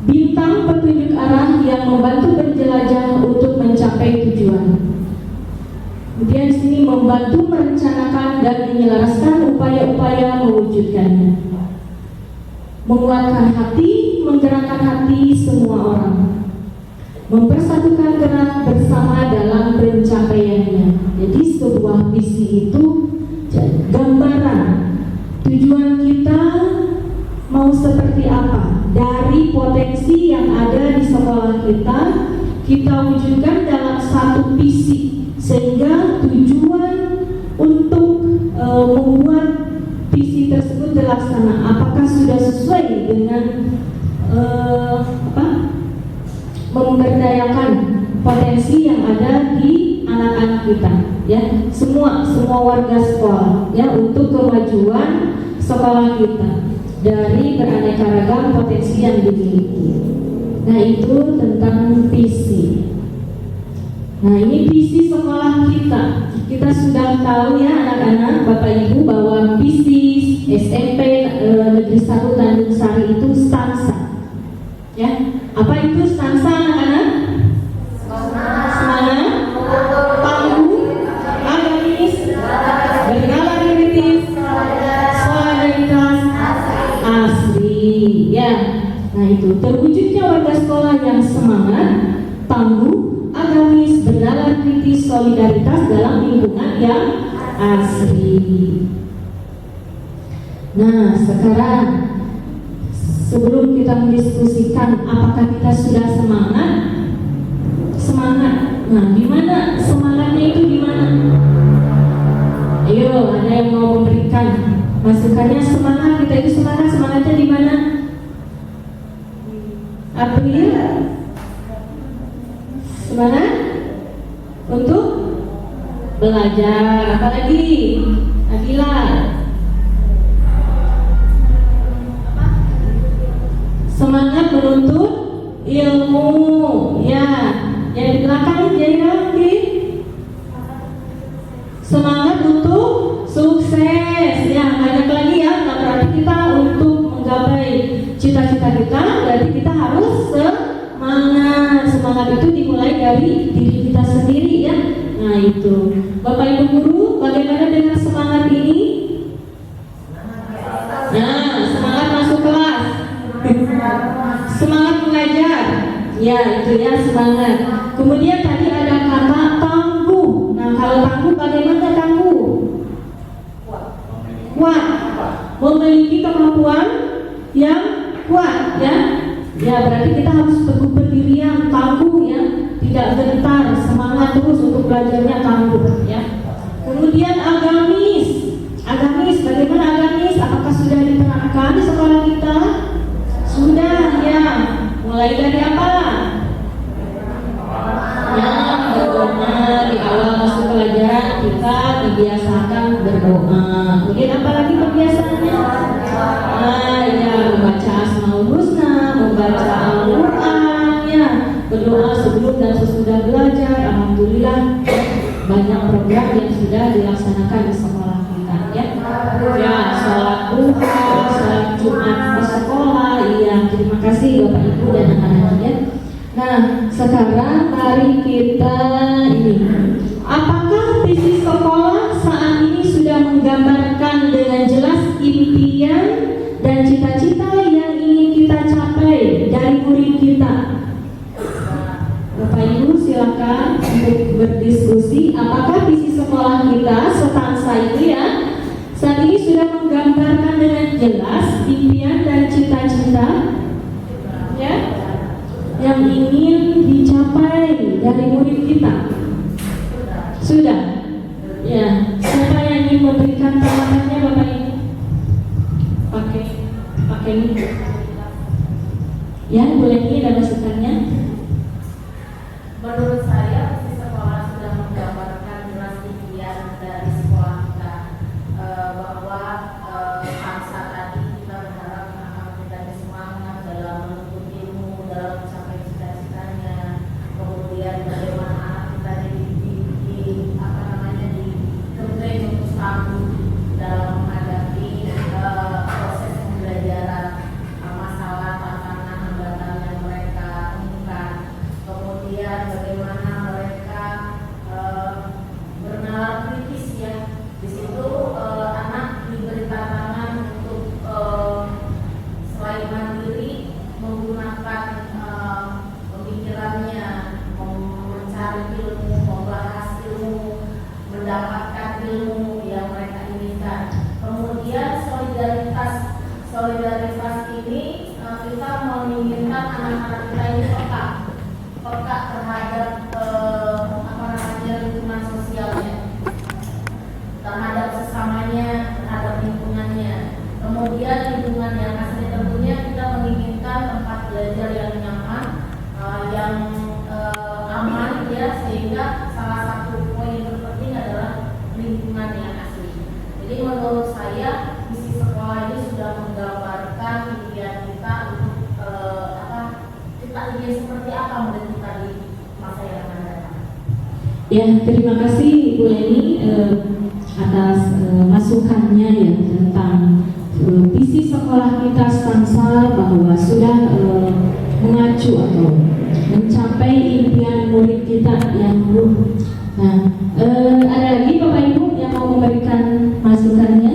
Bintang petunjuk arah yang membantu berjelajah untuk mencapai tujuan. Kemudian di sini membantu merencanakan dan menyelaraskan upaya-upaya mewujudkannya. Menguatkan hati, menggerakkan hati semua orang. Mempersatukan gerak bersama dalam pencapaiannya. Jadi sebuah visi itu gambaran tujuan kita mau seperti apa. dari potensi yang ada di sekolah kita wujudkan dalam satu visi, sehingga tujuan untuk membuat visi tersebut terlaksana. Apakah sudah sesuai dengan memberdayakan potensi yang ada di anak-anak kita, ya, semua warga sekolah, ya, untuk kemajuan sekolah kita dari beraneka ragam potensi yang dimiliki. Nah, itu tentang visi. Nah, ini visi sekolah kita. Kita sudah tahu, ya, anak-anak, Bapak Ibu, bahwa visi SMP Negeri 1 Tanjung Sari itu stansa. Ya, apa itu stansa, anak-anak? Semangat, tangguh, agamis, bernalar kritis, solidaritas, asli. Ya, nah itu terwujudnya warga sekolah yang semangat, tangguh, agamis, bernalar kritis, solidaritas dalam lingkungan yang asli. Nah, sekarang sebelum kita mendiskusikan apakah kita sudah semangat, nah, di mana semangatnya itu, di mana? Ayo, ada yang mau memberikan masukannya? Semangat kita itu semangatnya di mana? April? Semangat untuk belajar. Apalagi? Nabila? Semangat menuntut ilmu, ya. Yang di belakang jadi semangat untuk sukses, ya. Banyak lagi, ya. Nah, berarti kita untuk menggapai cita-cita kita, berarti kita harus semangat. Semangat itu dimulai dari diri kita sendiri, ya. Nah, itu Bapak Ibu guru, bagaimana dengan semangat ini? Nah, semangat masuk kelas, semangat mengajar, ya, itu, ya, semangat. Kemudian tadi ada kata tangguh. Nah, kalau tangguh, bagaimana tangguh? Kuat, memiliki kemampuan yang kuat, ya. Ya, berarti kita harus teguh pendirian, tangguh, ya, tidak gentar, semangat terus untuk belajarnya, tangguh, ya. Kemudian agamis, bagaimana agamis? Apakah sudah diterapkan di sekolah kita? Sudah, ya. Mulai dari apa? Ya, berdoa. Di awal masuk pelajaran kita dibiasakan berdoa. Kemudian apa lagi pembiasaannya? Ya, membaca Asmaul Husna, membaca Al-Quran, ya, berdoa sebelum dan sesudah belajar. Alhamdulillah, banyak program yang sudah dilaksanakan di sekolah kita, ya. Ya, sholat duha, sholat Jumat di sekolah. Iya, terima kasih Bapak Ibu dan anak-anak, ya. Nah, sekarang mari kita ini, apakah visi sekolah saat ini sudah menggambarkan dengan jelas impian dan cita-cita yang ingin kita capai dari murid kita? Bapak Ibu silakan untuk berdiskusi. Apakah visi sekolah kita setansa itu, ya, saat ini sudah menggambarkan dengan jelas impian dan cita-cita, ya, yang ingin dicapai dari murid kita? Sudah, ya. Siapa yang ingin memberikan tanggapannya, Bapak Ibu? Pakai ini, ya, boleh, ini ada masukannya. Menurut saya, visi sekolah sudah menggambarkan jelas impian dari sekolah kita, bahwa bangsa tadi kita berharap akan menjadi semangat dalam menuntut ilmu, dalam mencapai cita-citanya. Kemudian bagaimana anak kita diberi untuk tangguh dalam menghadapi proses pembelajaran, masalah, tantangan, hambatan yang mereka temukan. Kemudian bagaimana mereka bernalar kritis, ya. Di situ anak diberi tantangan untuk selain mandiri menggunakan pemikirannya, mencari ilmu, membahas ilmu, mendapatkan ilmu yang mereka inginkan. Kemudian solidaritas ini kita peka terhadap lingkungan sosialnya, terhadap sesamanya, terhadap lingkungannya. Kemudian lingkungan yang asli tentunya kita menginginkan tempat belajar yang nyaman, yang aman ya, sehingga salah satu poin terpenting adalah lingkungan yang asli. Jadi menurut saya misi sekolah ini sudah menggambarkan impian kita untuk kita ingin seperti apa menurut kita di masa yang akan datang. Ya, terima kasih Ibu Leni atas masukannya ya tentang visi sekolah kita Stansar, bahwa sudah mengacu atau mencapai impian murid kita yang buruk. Nah, ada lagi Bapak Ibu yang mau memberikan masukannya?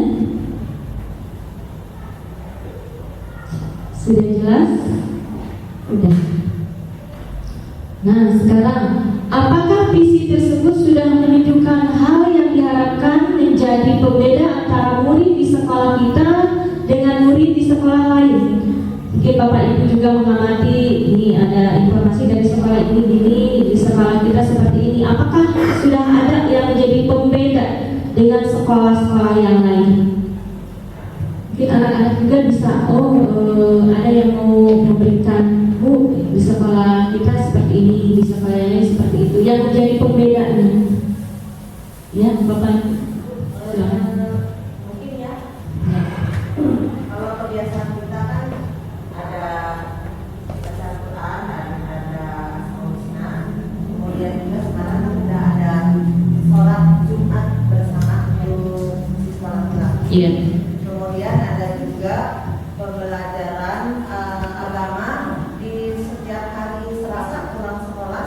Sudah jelas? Sudah. Nah, sekarang apakah visi tersebut sudah menunjukkan hal yang diharapkan menjadi pembeda antara murid di sekolah kita dengan murid di sekolah lain? Mungkin Bapak Ibu juga mengamati, ini ada informasi dari sekolah ini, di sekolah kita seperti ini. Apakah sudah ada yang menjadi pembeda dengan sekolah-sekolah yang lain? Mungkin anak-anak juga bisa, ada yang mau memberikan, Bu, di sekolah kita seperti ini, di sekolah lain seperti itu, yang menjadi pembedanya. Ya, Bapak, silakan. Mungkin ya. Kalau kebiasaan kita kan ada baca Al-Quran dan ada Al-Husna. Kemudian juga sekarang kan sudah ada sholat Jumat bersama untuk siswa laki-laki. Iya. Kemudian ada juga pembelajaran agama di setiap hari Selasa pulang sekolah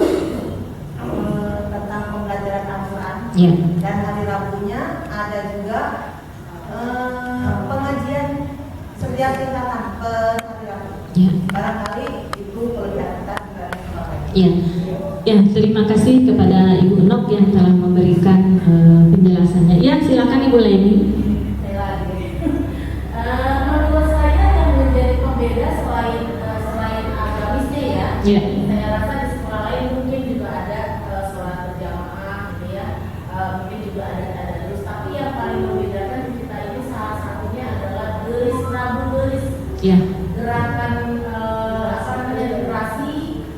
tentang pembelajaran Al-Quran. Iya. Dan hari Rabunya ada juga pengajian setiap tingkatan per hari Rabu. Iya. Barangkali itu kelebihan kita juga sebagai. Iya. Ya, terima kasih kepada Ibu Nok yang telah memberikan penjelasannya. Ya, silakan Ibu Leni. Menurut saya yang menjadi pembeda selain agamisnya ya, Ya. saya rasa di sekolah lain mungkin juga ada sholat berjamaah gitu ya, mungkin juga ada terus, tapi yang paling membedakan di kita ini salah satunya adalah geris Rabu geris, Ya. gerakan literasi,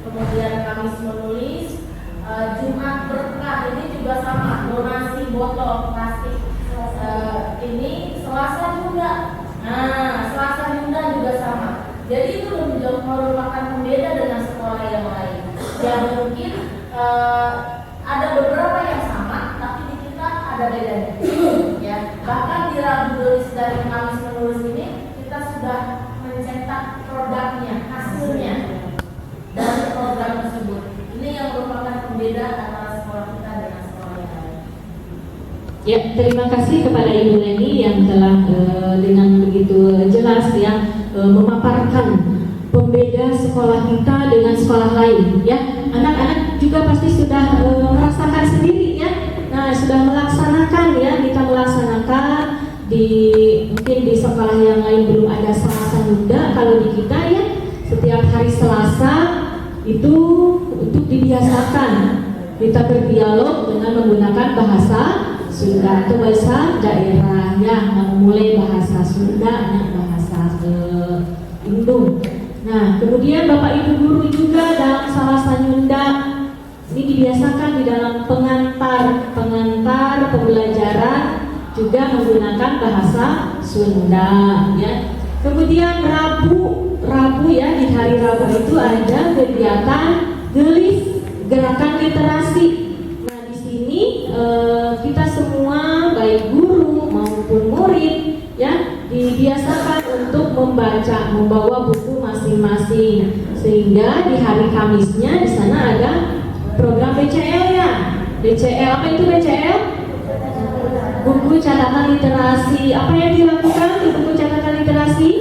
kemudian Kamis menulis, Jumat berkah ini juga sama, donasi botol plastik, ini Selasa juga. Nah, Selasa Bunda juga sama. Jadi itu merupakan pembeda dengan sekolah yang lain. Yang mungkin ada beberapa yang sama, tapi di kita ada bedanya. Ya, bahkan di Rabu Gelis dari Kamis menulis ini kita sudah mencetak produknya, hasilnya dari program tersebut. Ini yang merupakan pembeda antara sekolah kita dengan sekolah yang lain. Ya, terima kasih kepada Ibu Leni yang telah dengan begitu jelas ya memaparkan pembeda sekolah kita dengan sekolah lain. Ya, anak-anak juga pasti sudah merasakan sendiri ya. Nah, sudah melaksanakan ya, kita melaksanakan mungkin di sekolah yang lain belum ada Selasa Bunda. Kalau di kita ya, setiap hari Selasa itu untuk dibiasakan kita berdialog dengan menggunakan bahasa Sunda atau bahasa daerah ya, memulai bahasa Sunda, bahasa Indung. Nah, kemudian Bapak Ibu guru juga dalam Selasa Nyunda ini dibiasakan di dalam pengantar pembelajaran juga menggunakan bahasa Sunda ya. Kemudian Rabu ya, di hari Rabu itu ada kegiatan gelis gerakan literasi. Nah, di sini kita semua baik guru maupun murid ya dibiasakan untuk membawa buku masing-masing, sehingga di hari Kamisnya di sana ada program BCL ya. BCL, apa itu BCL? Buku catatan literasi. Apa yang dilakukan di buku catatan literasi?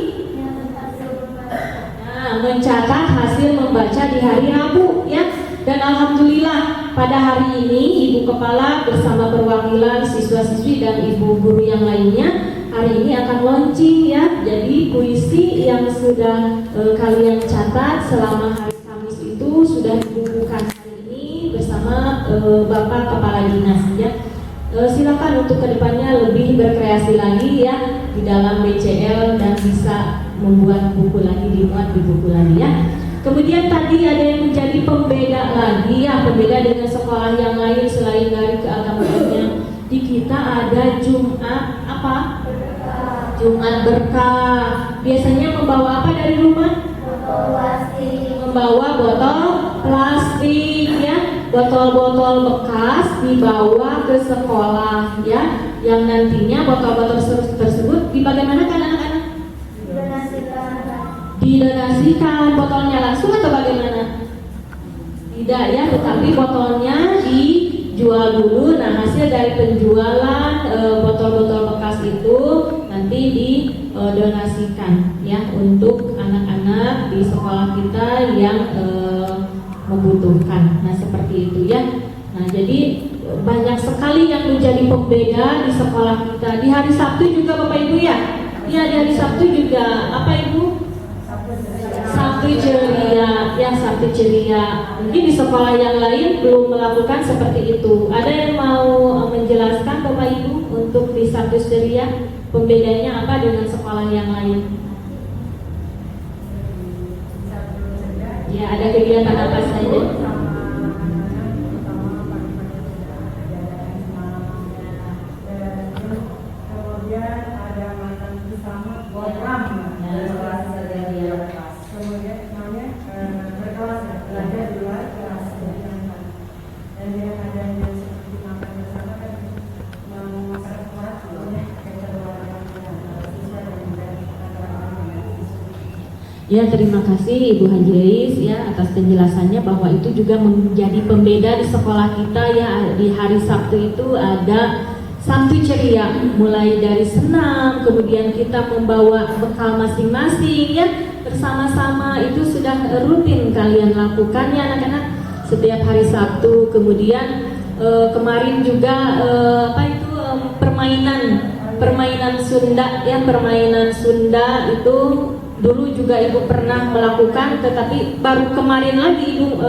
Nah, mencatat hasil membaca di hari Rabu ya. Dan alhamdulillah pada hari ini Ibu Kepala bersama perwakilan siswa-siswi dan ibu guru yang lainnya hari ini akan launching ya. Jadi puisi yang sudah kalian catat selama hari Kamis itu sudah dibukukan hari ini bersama Bapak Kepala Dinas ya. Silakan untuk kedepannya lebih berkreasi lagi ya di dalam BCL dan bisa membuat buku lagi, dimuat di buku lagi ya. Kemudian tadi ada yang menjadi pembeda lagi ya, pembeda dengan sekolah yang lain selain dari keagamaannya. Di kita ada Jumat apa? Jumat berkah. Biasanya membawa apa dari rumah? Membawa botol plastik ya, botol-botol bekas dibawa ke sekolah ya, yang nantinya botol-botol tersebut dibagaimanakan anak-anak? Didonasikan botolnya langsung atau bagaimana? Tidak ya, tetapi botolnya dijual dulu. Nah, hasil dari penjualan botol-botol bekas itu nanti didonasikan ya untuk anak-anak di sekolah kita yang membutuhkan. Nah, seperti itu ya. Nah, jadi banyak sekali yang menjadi pembeda di sekolah kita. Di hari Sabtu juga Bapak Ibu ya? Iya, di hari Sabtu juga apa Ibu? Sabtu ceria, ya Sabtu ceria. Mungkin di sekolah yang lain belum melakukan seperti itu. Ada yang mau menjelaskan Bapak Ibu untuk di Sabtu ceria pembedanya apa dengan sekolah yang lain? Ya, ada kegiatan apa saja? Ya, terima kasih Ibu Haji Ais ya atas penjelasannya bahwa itu juga menjadi pembeda di sekolah kita ya. Di hari Sabtu itu ada Sabtu ceria, mulai dari senam, kemudian kita membawa bekal masing-masing ya, bersama-sama. Itu sudah rutin kalian lakukan ya anak-anak setiap hari Sabtu. Kemudian kemarin juga permainan Sunda ya, permainan Sunda itu dulu juga Ibu pernah melakukan, tetapi baru kemarin lagi Ibu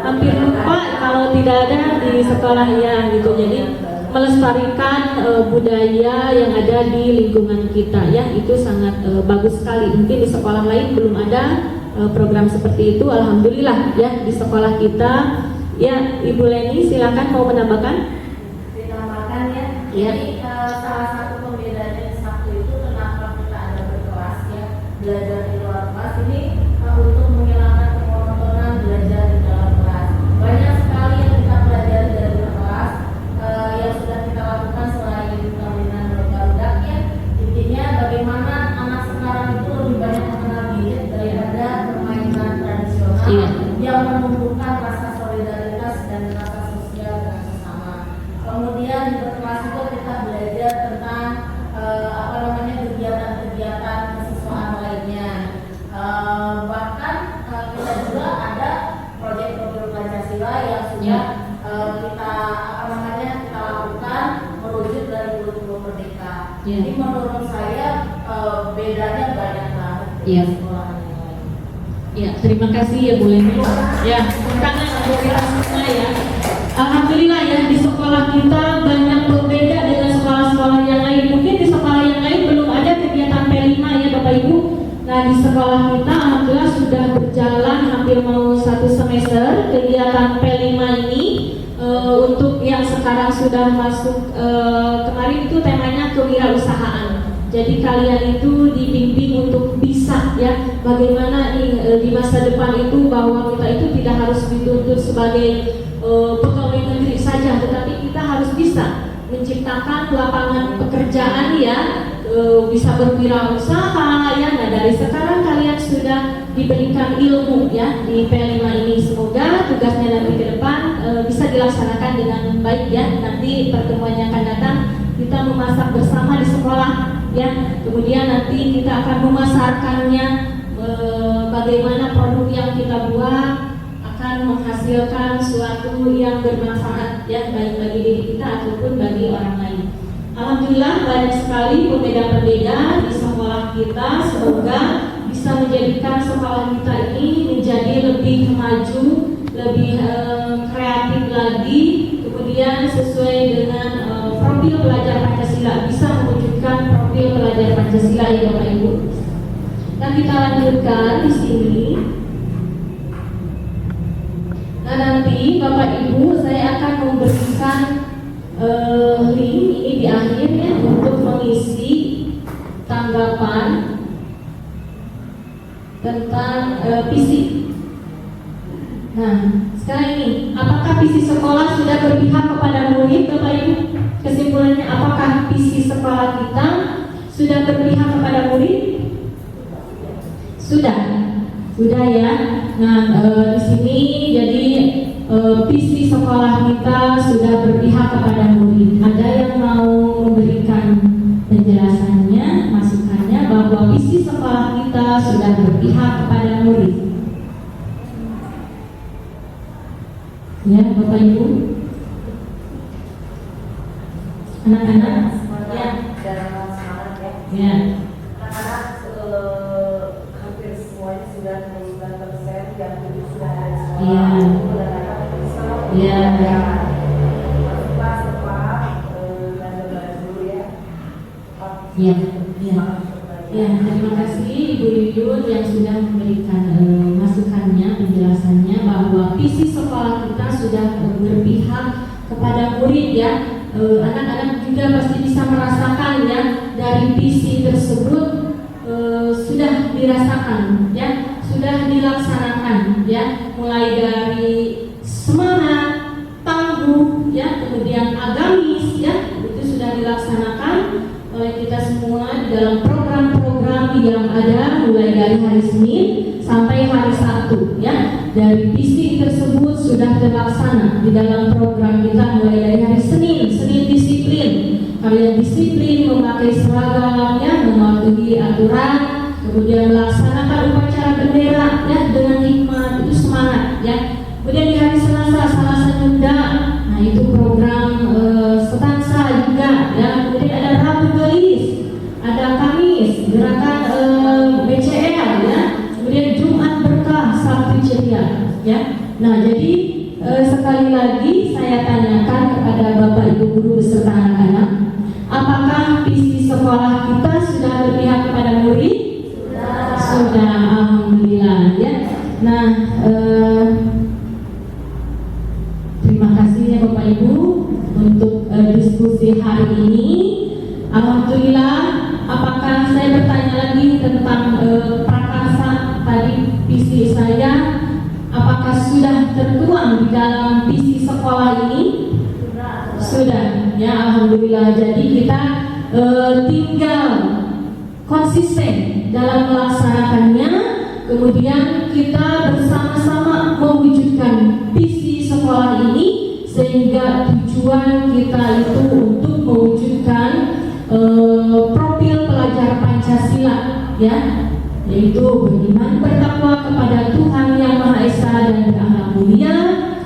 hampir lupa kalau tidak ada di sekolahnya gitu. Jadi melestarikan budaya yang ada di lingkungan kita ya, itu sangat bagus sekali. Mungkin di sekolah lain belum ada program seperti itu. Alhamdulillah ya di sekolah kita ya. Ibu Leni silakan mau menambahkan? Ditambahkan ya. Ya. Jadi salah satu pembedanya di Sabtu itu kenapa kita ada berkelas ya, belajar di luar kelas ini untuk menghilangkan kemonotonan belajar di dalam kelas. Banyak sekali yang kita pelajari dari kelas yang sudah kita lakukan selain permainan berudak ya. Intinya bagaimana anak sekarang itu lebih banyak mengenal gadget daripada permainan tradisional yang menumbuhkan rasa solidaritas dan rasa sosial dengan sesama. Kemudian di kelas itu kita belajar tentang kegiatan-kegiatan kesiswaan lainnya. Bahkan kita juga ada proyek-proyek Pancasila yang sudah kita lakukan merujuk dari kurikulum Merdeka. Jadi menurut saya bedanya banyak banget dengan sekolah yang lain. Ya, terima kasih ya Bu Leni. Ya, tangan untuk kita semua ya. Alhamdulillah ya di sekolah kita banyak berbeda dengan sekolah-sekolah yang lain. Mungkin di sekolah yang lain belum ada kegiatan P5 ya Bapak Ibu. Nah di sekolah kita alhamdulillah sudah berjalan hampir mau 1 semester kegiatan P5 ini. Untuk yang sekarang sudah masuk kemarin itu temanya kewirausahaan. Jadi kalian itu dibimbing untuk bisa ya bagaimana di masa depan itu bahwa kita itu tidak harus dituntut sebagai pegawai negeri saja, tetapi kita harus bisa menciptakan lapangan pekerjaan ya, bisa berwirausaha ya. Nah dari sekarang kalian sudah diberikan ilmu ya di P5 ini. Semoga tugasnya nanti ke depan bisa dilaksanakan dengan baik ya. Nanti pertemuan yang akan datang kita memasak bersama di sekolah ya. Kemudian nanti kita akan memasarkannya, bagaimana produk yang kita buat akan menghasilkan suatu yang bermanfaat ya, baik bagi diri kita ataupun bagi orang lain. Alhamdulillah banyak sekali pembeda-pembeda di sekolah kita. Semoga bisa bisa menjadikan sekolah kita ini menjadi lebih maju, lebih kreatif lagi, kemudian sesuai dengan profil pelajar Pancasila, bisa mewujudkan profil pelajar Pancasila ya Bapak Ibu. Nah, kita lanjutkan di sini. Nah, nanti Bapak Ibu saya akan memberikan link ini di akhir ya untuk mengisi tanggapan tentang visi. Nah, sekarang ini, apakah visi sekolah sudah berpihak kepada murid, Bapak Ibu? Kesimpulannya, apakah visi sekolah kita sudah berpihak kepada murid? Sudah ya. Nah, di sini jadi visi sekolah kita sudah berpihak kepada murid. Ada yang mau memberikan penjelasannya, masukannya bahwa visi sekolah kita sudah berpihak kepada murid. Ya, Bapak Ibu, anak-anak, ya, dan semangat ya. ya, Anak-anak hampir semuanya sudah 99% yang sudah ada di sekolah. Iya. Itu adalah Islam. Iya. Masuk kelas cepat dan belajar dulu ya. ya, ya. Ya, terima kasih Ibu Yuyun yang sudah memberikan masukannya, penjelasannya bahwa visi sekolah kita sudah berpihak kepada murid ya. Anak-anak juga pasti bisa merasakan ya dari visi tersebut sudah dirasakan ya, sudah dilaksanakan ya, mulai dari semangat, tangguh ya, kemudian agamis ya, itu sudah dilaksanakan oleh kita semua di dalam program-program yang ada mulai dari hari Senin sampai hari Sabtu ya. Dari visi tersebut sudah terlaksana di dalam program kita mulai dari hari Senin disiplin. Kalian disiplin memakai seragam ya, mematuhi aturan, kemudian melaksanakan upacara bendera ya dengan hikmat, itu semangat ya. Kemudian di hari Selasa Nyunda, nah itu program setansa juga ya. Kemudian ada Rabu Gelis, ada Kamis gerakan BCL ya. Kemudian Jumat Berkah, Sabtu Ceria ya. Nah, jadi sekali lagi saya tanyakan kepada Bapak Ibu guru beserta anak-anak, apakah visi sekolah kita sudah berpihak kepada murid? Sudah, alhamdulillah ya. Nah, terima kasih ya Bapak Ibu untuk diskusi hari ini. Alhamdulillah, apakah saya bertanya lagi tentang prakarsa tadi visi saya, apakah sudah tertuang di dalam visi sekolah ini? Sudah ya, alhamdulillah. Jadi kita tinggal konsisten dalam melaksanakannya, kemudian kita bersama-sama mewujudkan visi sekolah ini sehingga tujuan kita itu untuk mewujudkan profil pelajar Pancasila ya, yaitu beriman bertakwa kepada Tuhan Yang Maha Esa dan berakhlak mulia,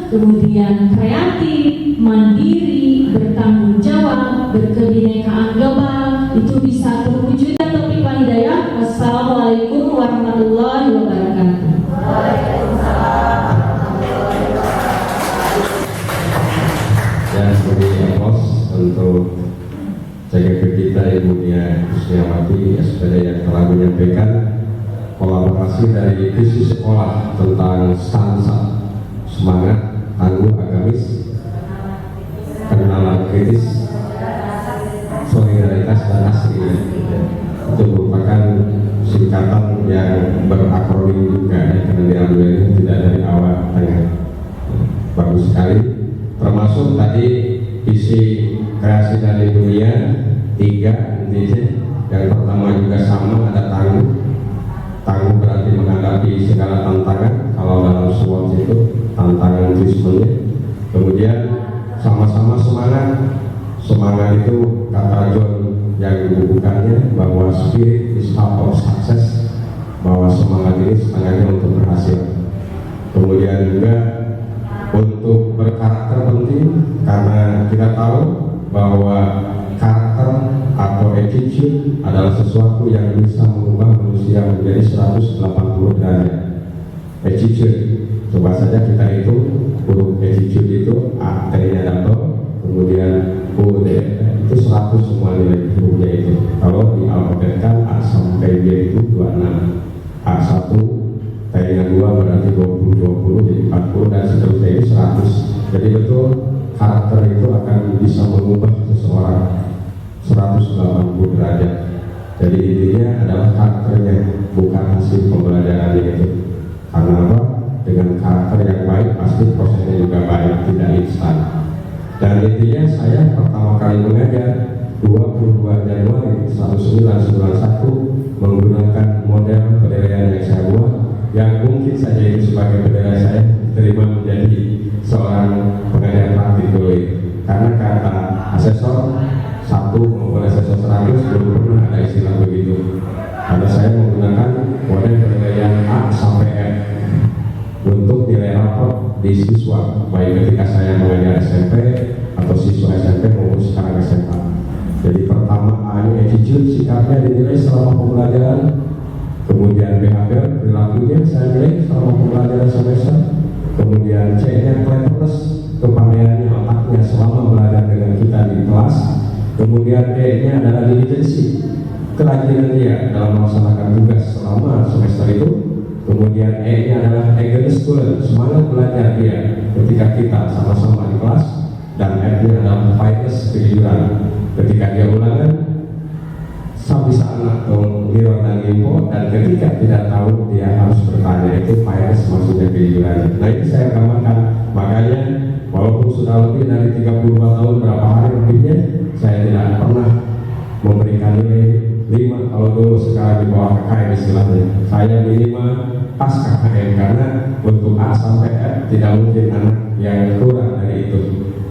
kemudian kreatif, mandiri, bertanggung jawab, berkebinekaan global, itu bisa terwujud. Taufik wal hidayah. Wassalamualaikum warahmatullahi wabarakatuh. Dan sebagai host untuk CGP kita Ibu Nia Kusniawati SPD yang telah menyampaikan kolaborasi dari visi sekolah tentang stansa semangat, tangguh, agamis, kenalan kritis, solidaritas dan asli. Itu merupakan singkatan yang berakronim juga ya, karena diambil tidak dari awal tengah. Bagus sekali. Termasuk tadi visi kreasi dari dunia 3 intinya. Yang pertama juga sama, ada tangguh. Tangguh berarti menghadapi segala tantangan. Kalau dalam SWOT itu tantangan treatmentnya. Kemudian sama-sama semangat. Semangat itu kata John yang dibubuhkannya bahwa spirit is half of success, bahwa semangat ini setengahnya untuk berhasil. Kemudian juga untuk berkarakter penting, karena kita tahu bahwa karakter atau attitude adalah sesuatu yang bisa mengubah manusia menjadi 180 derajat. Attitude, coba saja kita hitung huruf attitude itu A T-nya double, kemudian O D itu 100 semua nilai hurufnya itu. Kalau dialfabetkan A sampai G itu 26, A1 T-nya 2 berarti 20 jadi 40 dan seterusnya itu 100. Jadi betul karakter itu akan bisa mengubah seseorang 180 derajat. Jadi intinya adalah karakternya, bukan hasil pembelajarannya itu. Karena apa? Dengan karakter yang baik pasti prosesnya juga baik, tidak instan. Dan intinya saya pertama kali mengajar 22 Januari 1991 menggunakan model penilaian yang saya buat, yang mungkin saja itu sebagai penilaian saya diterima menjadi seorang pengajar praktik dulu. Karena kata asesor 1 maupun asesor 100 belum pernah ada istilah begitu. Karena saya menggunakan model penilaian A sampai F untuk nilai rapor di siswa, baik ketika saya mengajar SMP atau siswa SMP maupun sekarang SMA. Jadi pertama A nya attitude, sikapnya dinilai selama pembelajaran, kemudian behavior, perilakunya saya nilai selama pembelajaran semester, kemudian C nya cleverness, kepandaiannya, otaknya selama belajar dengan kita di kelas, kemudian D nya adalah diligensi, kerajinan dia dalam melaksanakan tugas selama semester itu, kemudian E nya adalah eagerness to learn, semangat belajar dia ketika kita sama-sama di kelas, dan F nya adalah fitness, kejujuran ketika dia ulangan bisa anak atau ngiro dan info, dan ketika tidak tahu dia harus bertanya, itu fitness maksudnya kejujuran. Nah ini saya gambarkan, makanya walaupun sudah lebih dari 32 tahun berapa hari lebihnya, saya tidak pernah memberikan nilai 5 kalau dulu, sekarang di bawah KKM istilahnya. Saya minimal pas KKM, karena untuk A sampai F tidak mungkin anak yang kurang dari itu.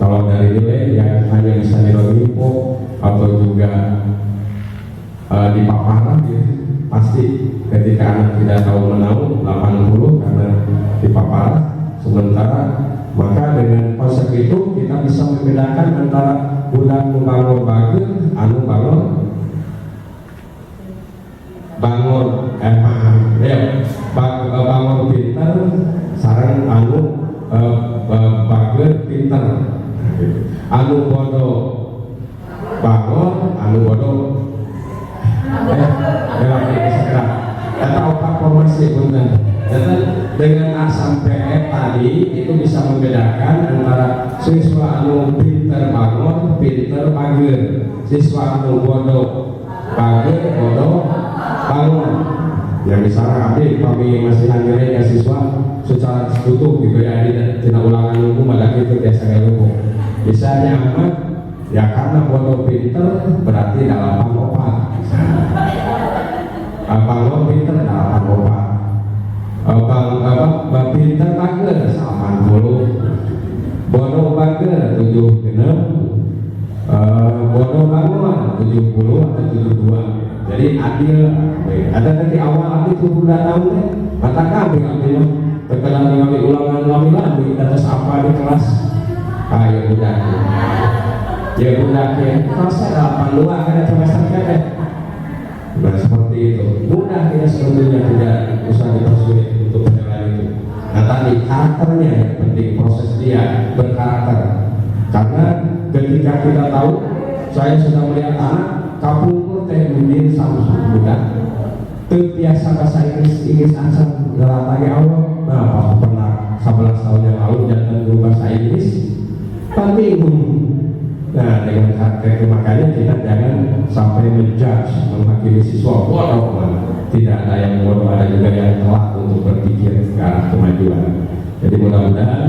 Kalau dari nilai yang hanya bisa nilai info atau juga di paparan gitu, pasti ketika anak tidak tahu menau 80 karena di paparan. Sementara maka dengan konsep itu kita bisa membedakan antara bulan membangun bagus, anu bangun bangun pintar, sarang anu bagus pintar, anu bodoh bangun, anu bodoh kata otak formasi benar. Dengan A sampai F tadi itu bisa membedakan antara siswa anu pintar bangun, pintar bagus, siswa anu bodoh bagus, bodoh bangun. Yang misalnya abdi kami masih nanggirin ya siswa secara sekutu gitu ya, tidak ulangan hukum pada itu biasa kayak hukum. Misalnya amat ya karena bodoh pinter berarti dalam opat. Bangun pinter dalam opat. Bang pinter bagus 80, bodoh bagus 76, bodoh bangun 70 atau 72. Jadi adil. Ada nanti awal abdi 72 tahun deh, mata kami ambil terkadang mengambil ulangan lagi atas apa di kelas. Ya budak ya selesai 82 kada semester kada. Nah seperti itu, mudah ya sebetulnya, tidak usah dipersulit untuk penilaian itu. Nah tadi karakternya yang penting, proses dia berkarakter. Karena ketika kita tahu, saya sudah melihat anak kapungkur teh bidin sama budak terbiasa bahasa Inggris asal gelatagi awal. Nah pas pernah 11 tahun yang lalu jangan guru bahasa Inggris kan bingung. Nah dengan karakter itu makanya kita jangan sampai menjudge, menghakimi siswa bodoh. Tidak ada yang bodoh, ada juga yang telat untuk berpikir ke arah kemajuan. Jadi mudah-mudahan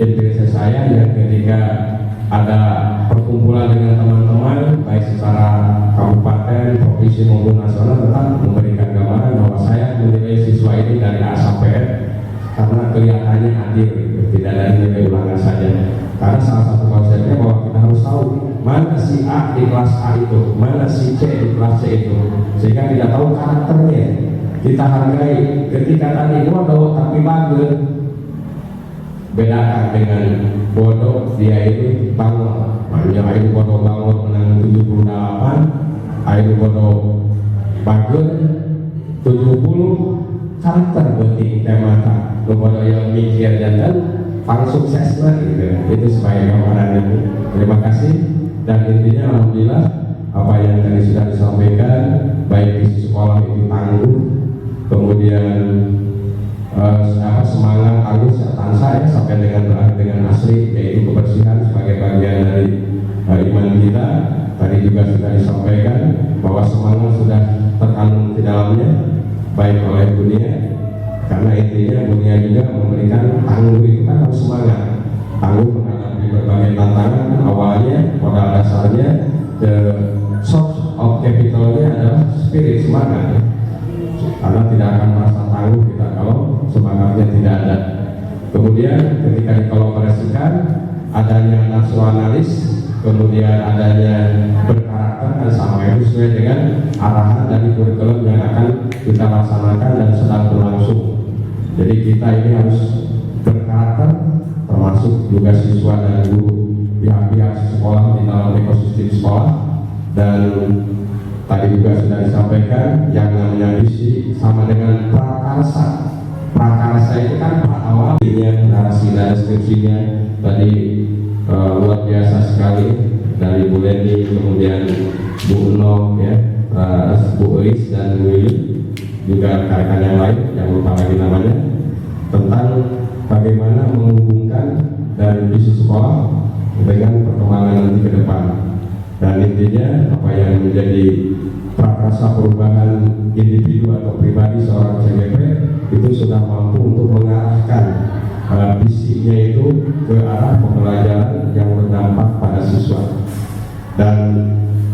inspirasi saya yang ketika ada perkumpulan dengan teman-teman baik secara kabupaten, provinsi maupun nasional, tetap memberikan gambaran bahwa saya menilai siswa ini dari A sampai F karena kelihatannya adil, tidak dari nilai ulangan saja. Karena salah satu konsepnya bahwa kita harus tahu mana si A di kelas A itu, mana si C di kelas C itu, sehingga tidak tahu karakternya. Kita hargai. Ketika tadi bodoh tapi bagus, bedakan dengan bodoh dia ini bangun. Makanya ayo bodoh bangun menang 78, ayo bodoh bagus 70 karakter penting temata kepada yang mikir dan paling sukses lah gitu. Itu sebagai gambaran ini. Terima kasih, dan intinya alhamdulillah apa yang tadi sudah disampaikan, baik di sekolah itu tangguh, kemudian semangat tangguh serta saya sampai dengan asli, yaitu kebersihan sebagai bagian dari iman kita. Tadi juga sudah disampaikan bahwa semangat sudah terkandung di dalamnya, baik oleh dunia, karena intinya dunia juga memberikan tangguh itu kan harus semangat, tangguh menghadapi berbagai tantangan. Awalnya modal dasarnya, the source of capitalnya adalah spirit, semangat, karena tidak akan merasa tangguh kita kalau semangatnya tidak ada. Kemudian ketika dikolaborasikan, adanya nasionalis, kemudian adanya berkarakter dan sama itu sesuai dengan arahan dari kurikulum yang akan kita laksanakan dan sedang berlangsung. Jadi kita ini harus berkarakter, termasuk juga siswa dan guru, pihak-pihak sekolah di dalam ekosistem sekolah. Dan tadi juga sudah disampaikan yang namanya visi sama dengan prakarsa. Prakarsa itu kan awalnya narasi dan deskripsinya tadi luar biasa sekali dari Bu Leni, kemudian Bu Uno, ya, Bu Elis dan Bu Willy, juga rekan-rekan yang lain yang lupa lagi namanya, tentang bagaimana menghubungkan dari visi sekolah dengan perkembangan nanti ke depan. Dan intinya apa yang menjadi prakarsa perubahan individu atau pribadi seorang CGP itu sudah mampu untuk mengarahkan visinya itu ke arah pembelajaran yang berdampak pada siswa. Dan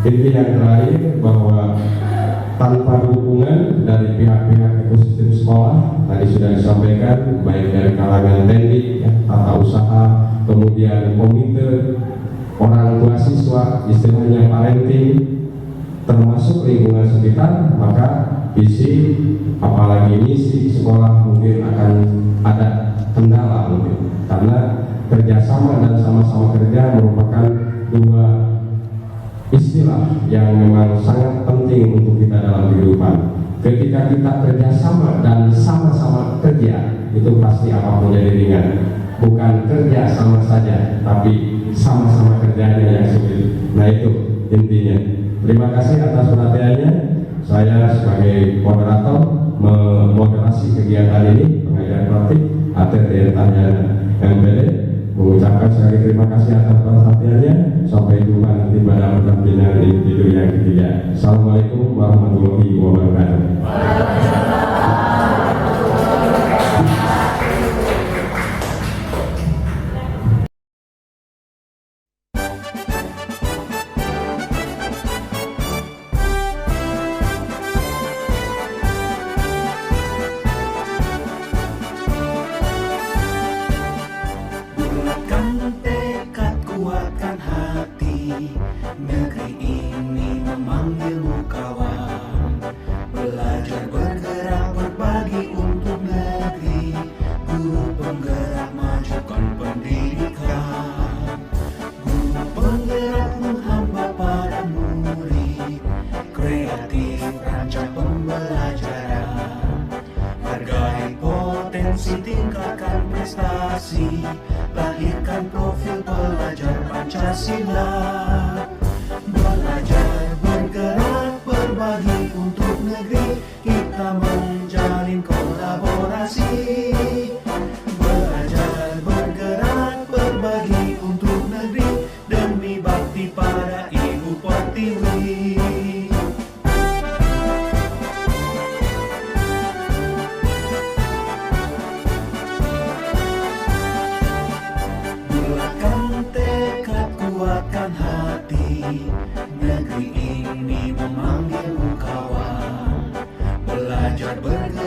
inti yang terakhir bahwa tanpa dukungan dari pihak-pihak ekosistem sekolah, tadi sudah disampaikan baik dari kalangan teknik, ya, tata usaha, kemudian komite, orang tua siswa, istilahnya parenting, termasuk lingkungan sekitar, maka visi apalagi misi sekolah mungkin akan ada kendala mungkin, karena kerjasama dan sama-sama kerja merupakan dua istilah yang memang sangat penting untuk kita dalam kehidupan. Ketika kita kerjasama dan sama-sama kerja, itu pasti apapun jadi ringan. Bukan kerja sama saja, tapi sama-sama kerjanya yang sulit. Nah itu intinya. Terima kasih atas perhatiannya. Saya sebagai moderator memoderasi kegiatan ini, pengajian praktik ATT Tanya MPD, mengucapkan sekali terima kasih atas perhatiannya. Sampai jumpa nanti pada pertandingan individu yang ketiga. Assalamualaikum warahmatullahi wabarakatuh. Bulatkan tekad, kuatkan hati, negeri ini memanggilmu kawan. Belajar bergerak berbagi untuk negeri, guru penggerak majukan pendidikan. Guru penggerak menghamba pada murid, kreatif rancang pembelajaran. Hargai potensi, tingkatkan prestasi, lahirkan profil pelajar Pancasila. Belajar bergerak berbagi untuk negeri, kita menjalin kolaborasi. Belajar bergerak berbagi untuk negeri, demi bakti pada Ibu Pertiwi. Kuatkan hati, negeri ini memanggilmu kawan. Belajar bergerak